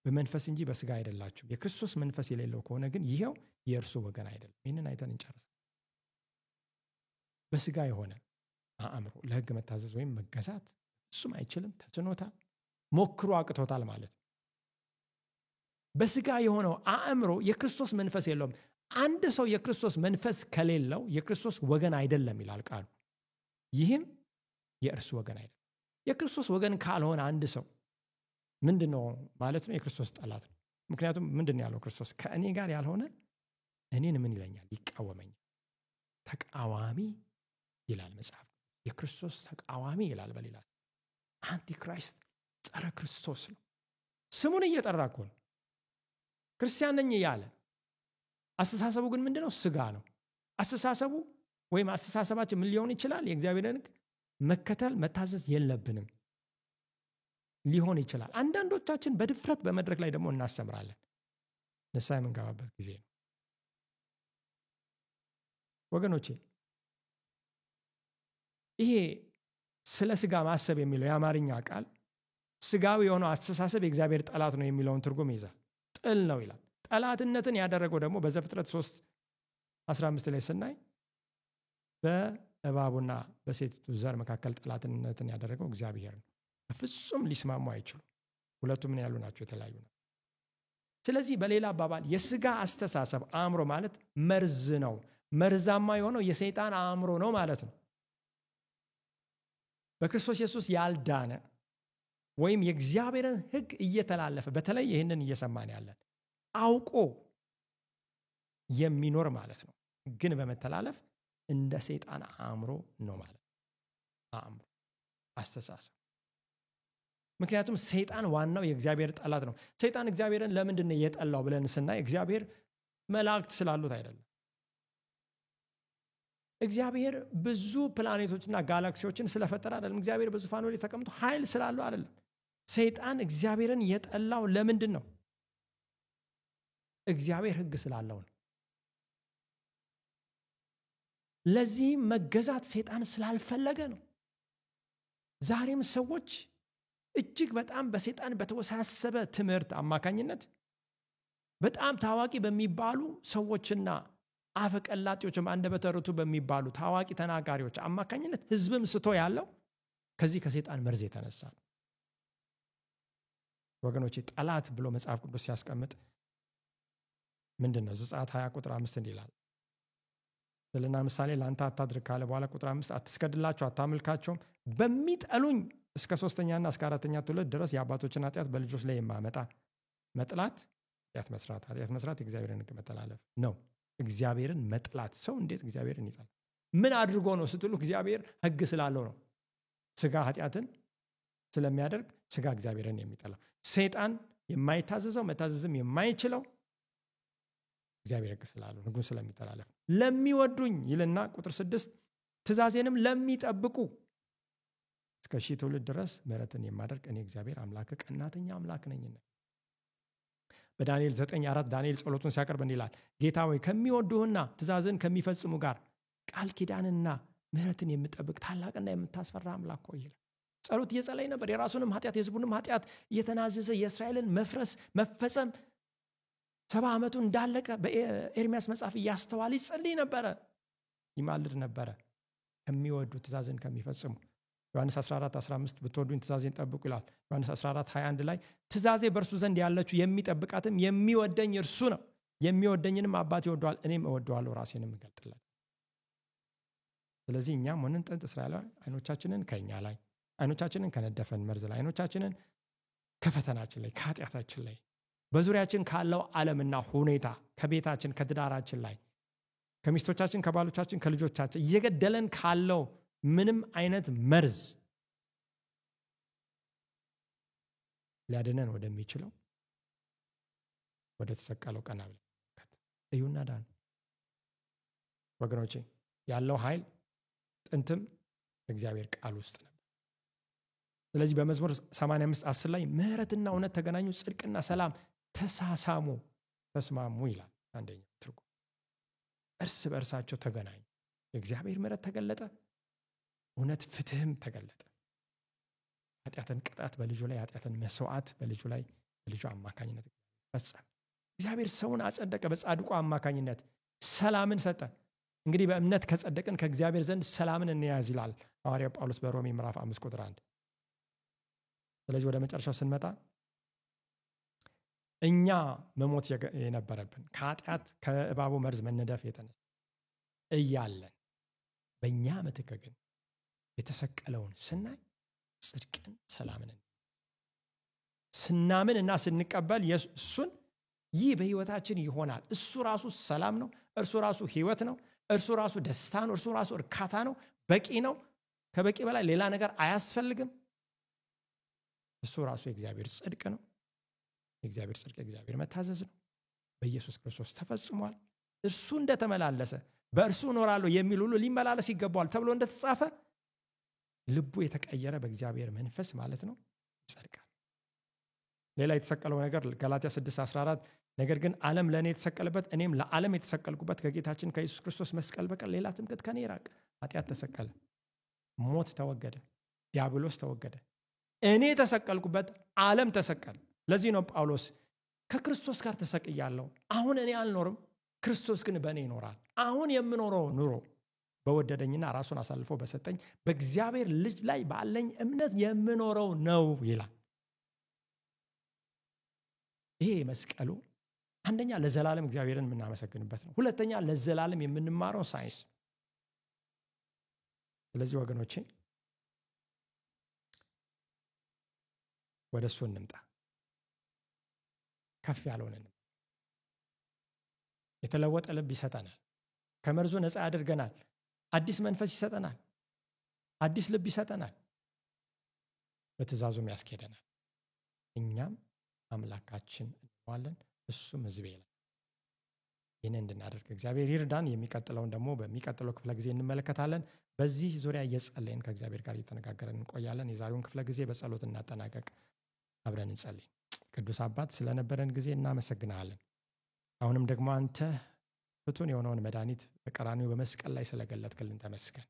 በመንፈስ እንጂ በሥጋ አይደላችሁም። የክርስቶስ መንፈስ የሌለው ከሆነ ግን ይሄው የእርሱ ወገን አይደለም። ይህንን አይተን እንጨርስ። በሥጋ የሆነ አእምሮ ለሕግ መታዘዝ ወይም መገዛት እሱም አይችልም፣ ተስኖታል፣ ሞክሮ አቅቶታል ማለት ነው። በሥጋ የሆነው አእምሮ የክርስቶስ መንፈስ የለውም። አንድ ሰው የክርስቶስ መንፈስ ከሌለው የክርስቶስ ወገን አይደለም ይላል ቃሉ። ይህም የእርሱ ወገን አይደለም። የክርስቶስ ወገን ካልሆነ አንድ ሰው ምንድን ነው ማለት ነው? የክርስቶስ ጠላት ነው። ምክንያቱም ምንድን ነው ያለው ክርስቶስ? ከእኔ ጋር ያልሆነ እኔን ምን ይለኛል? ይቃወመኛል። ተቃዋሚ ይላል መጽሐፍ። የክርስቶስ ተቃዋሚ ይላል። በሌላ አንቲክራይስት፣ ጸረ ክርስቶስ ነው። ስሙን እየጠራ እኮ ነው ክርስቲያን ነኝ እያለ። አስተሳሰቡ ግን ምንድን ነው? ሥጋ ነው አስተሳሰቡ። ወይም አስተሳሰባችን ምን ሊሆን ይችላል? የእግዚአብሔርን ሕግ መከተል መታዘዝ የለብንም ሊሆን ይችላል። አንዳንዶቻችን በድፍረት በመድረክ ላይ ደግሞ እናስተምራለን። ንስሐ የምንገባበት ጊዜ ነው ወገኖቼ። ይሄ ስለ ሥጋ ማሰብ የሚለው የአማርኛ ቃል ሥጋዊ የሆነው አስተሳሰብ የእግዚአብሔር ጠላት ነው የሚለውን ትርጉም ይዛል። ጥል ነው ይላል። ጠላትነትን ያደረገው ደግሞ በዘፍጥረት 3:15 ላይ ስናይ በእባቡና በሴቲቱ ዘር መካከል ጠላትነትን ያደረገው እግዚአብሔር ነው። በፍጹም ሊስማሙ አይችሉም። ሁለቱ ምን ያሉ ናቸው? የተለያዩ ናቸው። ስለዚህ በሌላ አባባል የሥጋ አስተሳሰብ አእምሮ ማለት መርዝ ነው። መርዛማ የሆነው የሰይጣን አእምሮ ነው ማለት ነው። በክርስቶስ ኢየሱስ ያልዳነ ወይም የእግዚአብሔርን ሕግ እየተላለፈ በተለይ ይህንን እየሰማን ያለን አውቆ የሚኖር ማለት ነው፣ ግን በመተላለፍ እንደ ሰይጣን አእምሮ ነው ማለት አእምሮ አስተሳሰብ። ምክንያቱም ሰይጣን ዋናው የእግዚአብሔር ጠላት ነው። ሰይጣን እግዚአብሔርን ለምንድን ነው የጠላው ብለን ስናይ እግዚአብሔር መላእክት ስላሉት አይደለም። እግዚአብሔር ብዙ ፕላኔቶችና ጋላክሲዎችን ስለፈጠረ አይደለም። እግዚአብሔር በዙፋኑ ላይ ተቀምጦ ኃይል ስላለው አይደለም። ሰይጣን እግዚአብሔርን የጠላው ለምንድን ነው? እግዚአብሔር ሕግ ስላለው ነው። ለዚህም መገዛት ሰይጣን ስላልፈለገ ነው። ዛሬም ሰዎች እጅግ በጣም በሰይጣን በተወሳሰበ ትምህርት አማካኝነት በጣም ታዋቂ በሚባሉ ሰዎችና አፈቀላጤዎችም አንደበተ ርቱዕ በሚባሉ ታዋቂ ተናጋሪዎች አማካኝነት ህዝብም ስቶ ያለው ከዚህ ከሰይጣን መርዝ የተነሳ ነው። ወገኖቼ ጠላት ብሎ መጽሐፍ ቅዱስ ሲያስቀምጥ ምንድነው? ዘጸአት 20 ቁጥር 5 እንዲህ ይላል፣ ስልና ምሳሌ ለአንተ አታድርግ ካለ በኋላ ቁጥር 5 አትስገድላቸው፣ አታምልካቸውም፣ በሚጠሉኝ እስከ 3ኛና እስከ 4ኛ ትውልድ ድረስ የአባቶችን ኃጢአት በልጆች ላይ የማመጣ መጥላት ኃጢአት መስራት የእግዚአብሔርን ሕግ መተላለፍ ነው። እግዚአብሔርን መጥላት። ሰው እንዴት እግዚአብሔርን ይጠላል? ምን አድርጎ ነው ስትሉ እግዚአብሔር ሕግ ስላለው ነው። ስጋ ኃጢአትን ስለሚያደርግ ስጋ እግዚአብሔርን የሚጠላው፣ ሰይጣን የማይታዘዘው መታዘዝም የማይችለው እግዚአብሔር ሕግ ስላለው ሕጉን ስለሚተላለፍ ለሚወዱኝ ይልና ቁጥር 6 ትእዛዜንም ለሚጠብቁ እስከ 1000 ትውልድ ድረስ ምሕረትን የማደርግ እኔ እግዚአብሔር አምላክ ቀናተኛ አምላክ ነኝና። በዳንኤል 9:4 ዳንኤል ጸሎቱን ሲያቀርብ እንዲህ ይላል፣ ጌታ ሆይ ከሚወዱህና ትእዛዝን ከሚፈጽሙ ጋር ቃል ኪዳንና ምሕረትን የምጠብቅ ታላቅና የምታስፈራ አምላክ ሆይ ይላል። ጸሎት እየጸለየ ነበር። የራሱንም ኃጢአት የሕዝቡንም ኃጢአት እየተናዘዘ የእስራኤልን መፍረስ መፈጸም 70 ዓመቱ እንዳለቀ በኤርሚያስ መጽሐፍ እያስተዋለ ይጸልይ ነበረ፣ ይማልድ ነበረ። ከሚወዱ ትእዛዝን ከሚፈጽሙ ዮሐንስ 14:15 ብትወዱኝ ትእዛዜን ጠብቁ ይላል። ዮሐንስ 14:21 ላይ ትእዛዜ በእርሱ ዘንድ ያለችው የሚጠብቃትም የሚወደኝ እርሱ ነው፣ የሚወደኝንም አባቴ ይወደዋል፣ እኔም እወደዋለሁ፣ ራሴንም እገልጥለታለሁ። ስለዚህ እኛም ሆነን ጥንት እስራኤላውያን አይኖቻችንን ከኛ ላይ፣ አይኖቻችንን ከነደፈን መርዝ ላይ፣ አይኖቻችንን ከፈተናችን ላይ፣ ከኃጢአታችን ላይ፣ በዙሪያችን ካለው ዓለምና ሁኔታ፣ ከቤታችን ከትዳራችን ላይ፣ ከሚስቶቻችን ከባሎቻችን ከልጆቻችን እየገደለን ካለው ምንም አይነት መርዝ ሊያድነን ወደሚችለው ወደ ተሰቀለው ቀና ብለን እዩና ዳኑ። ወገኖቼ ያለው ኃይል ጥንትም እግዚአብሔር ቃል ውስጥ ነበር። ስለዚህ በመዝሙር 85:10 ላይ ምሕረትና እውነት ተገናኙ፣ ጽድቅና ሰላም ተሳሳሙ፣ ተስማሙ ይላል። አንደኛው ትርጉም እርስ በእርሳቸው ተገናኙ። የእግዚአብሔር ምሕረት ተገለጠ፣ እውነት ፍትህም ተገለጠ። ኃጢአትን ቅጣት በልጁ ላይ፣ ኃጢአትን መስዋዕት በልጁ ላይ በልጁ አማካኝነት ፈጸመ። እግዚአብሔር ሰውን አጸደቀ፣ በጻድቁ አማካኝነት ሰላምን ሰጠ። እንግዲህ በእምነት ከጸደቅን ከእግዚአብሔር ዘንድ ሰላምን እንያዝ ይላል ሐዋርያው ጳውሎስ በሮሜ ምዕራፍ 5 ቁጥር 1። ስለዚህ ወደ መጨረሻው ስንመጣ እኛ መሞት የነበረብን ከኃጢአት ከእባቡ መርዝ መነደፍ የተነሳ እያለን በእኛ ምትክ ግን የተሰቀለውን ስናይ ጽድቅን ሰላምን ስናምን እና ስንቀበል እሱን ይህ በህይወታችን ይሆናል። እሱ ራሱ ሰላም ነው፣ እርሱ ራሱ ህይወት ነው፣ እርሱ ራሱ ደስታ ነው፣ እርሱ ራሱ እርካታ ነው፣ በቂ ነው። ከበቂ በላይ ሌላ ነገር አያስፈልግም። እሱ ራሱ የእግዚአብሔር ጽድቅ ነው። የእግዚአብሔር ጽድቅ የእግዚአብሔር መታዘዝ ነው። በኢየሱስ ክርስቶስ ተፈጽሟል። እርሱ እንደተመላለሰ በእርሱ እኖራለሁ የሚል ሁሉ ሊመላለስ ይገባዋል ተብሎ እንደተጻፈ ልቡ የተቀየረ በእግዚአብሔር መንፈስ ማለት ነው ይጸድቃል። ሌላ የተሰቀለው ነገር ገላትያ 6:14 ነገር ግን ዓለም ለእኔ የተሰቀለበት እኔም ለዓለም የተሰቀልኩበት ከጌታችን ከኢየሱስ ክርስቶስ መስቀል በቀር ሌላ ትምክህት ከኔ ይራቅ። ኃጢአት ተሰቀለ፣ ሞት ተወገደ፣ ዲያብሎስ ተወገደ። እኔ ተሰቀልኩበት፣ ዓለም ተሰቀለ። ለዚህ ነው ጳውሎስ ከክርስቶስ ጋር ተሰቅያለሁ፣ አሁን እኔ አልኖርም፣ ክርስቶስ ግን በእኔ ይኖራል። አሁን የምኖረው ኑሮ በወደደኝና ራሱን አሳልፎ በሰጠኝ በእግዚአብሔር ልጅ ላይ ባለኝ እምነት የምኖረው ነው ይላል። ይሄ መስቀሉ አንደኛ ለዘላለም እግዚአብሔርን የምናመሰግንበት ነው። ሁለተኛ ለዘላለም የምንማረው ሳይንስ። ስለዚህ ወገኖቼ ወደ እሱ እንምጣ። ከፍ ያለውን እንምጣ። የተለወጠ ልብ ይሰጠናል። ከመርዙ ነፃ ያደርገናል። አዲስ መንፈስ ይሰጠናል። አዲስ ልብ ይሰጠናል። በትእዛዙም ያስኬደናል። እኛም አምላካችን እንለዋለን፣ እሱም ሕዝቤ ይላል። ይህን እንድናደርግ እግዚአብሔር ይርዳን። የሚቀጥለውን ደግሞ በሚቀጥለው ክፍለ ጊዜ እንመለከታለን። በዚህ ዙሪያ እየጸለይን ከእግዚአብሔር ጋር እየተነጋገረን እንቆያለን። የዛሬውን ክፍለ ጊዜ በጸሎት እናጠናቀቅ። አብረን እንጸልይ። ቅዱስ አባት ስለነበረን ጊዜ እናመሰግናለን። አሁንም ደግሞ አንተ ፍቱን የሆነውን መድኃኒት በቀራንዮ በመስቀል ላይ ስለገለጥክልን ተመስገን።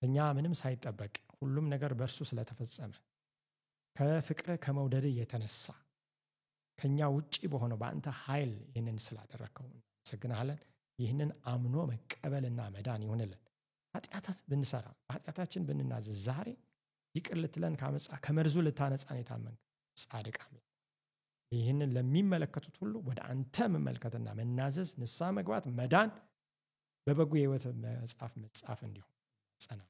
እኛ ምንም ሳይጠበቅ ሁሉም ነገር በእርሱ ስለተፈጸመ ከፍቅር ከመውደድ የተነሳ ከኛ ውጪ በሆነው በአንተ ኃይል ይህንን ስላደረከው እናመሰግናለን። ይህንን አምኖ መቀበልና መዳን ይሁንልን። ኃጢአት ብንሰራ በኃጢአታችን ብንናዘዝ ዛሬ ይቅር ልትለን ካመጻ ከመርዙ ልታነጻን የታመንክ ጻድቅ አምላክ ይህንን ለሚመለከቱት ሁሉ ወደ አንተ መመልከትና መናዘዝ፣ ንስሐ መግባት፣ መዳን በበጎ የሕይወት መጽሐፍ መጻፍ እንዲሆን ጸና።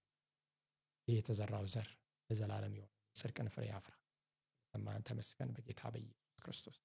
ይህ የተዘራው ዘር ለዘላለም ይሁን፣ ጽድቅን ፍሬ ያፍራ። ሰማን ተመስገን በጌታ በኢየሱስ ክርስቶስ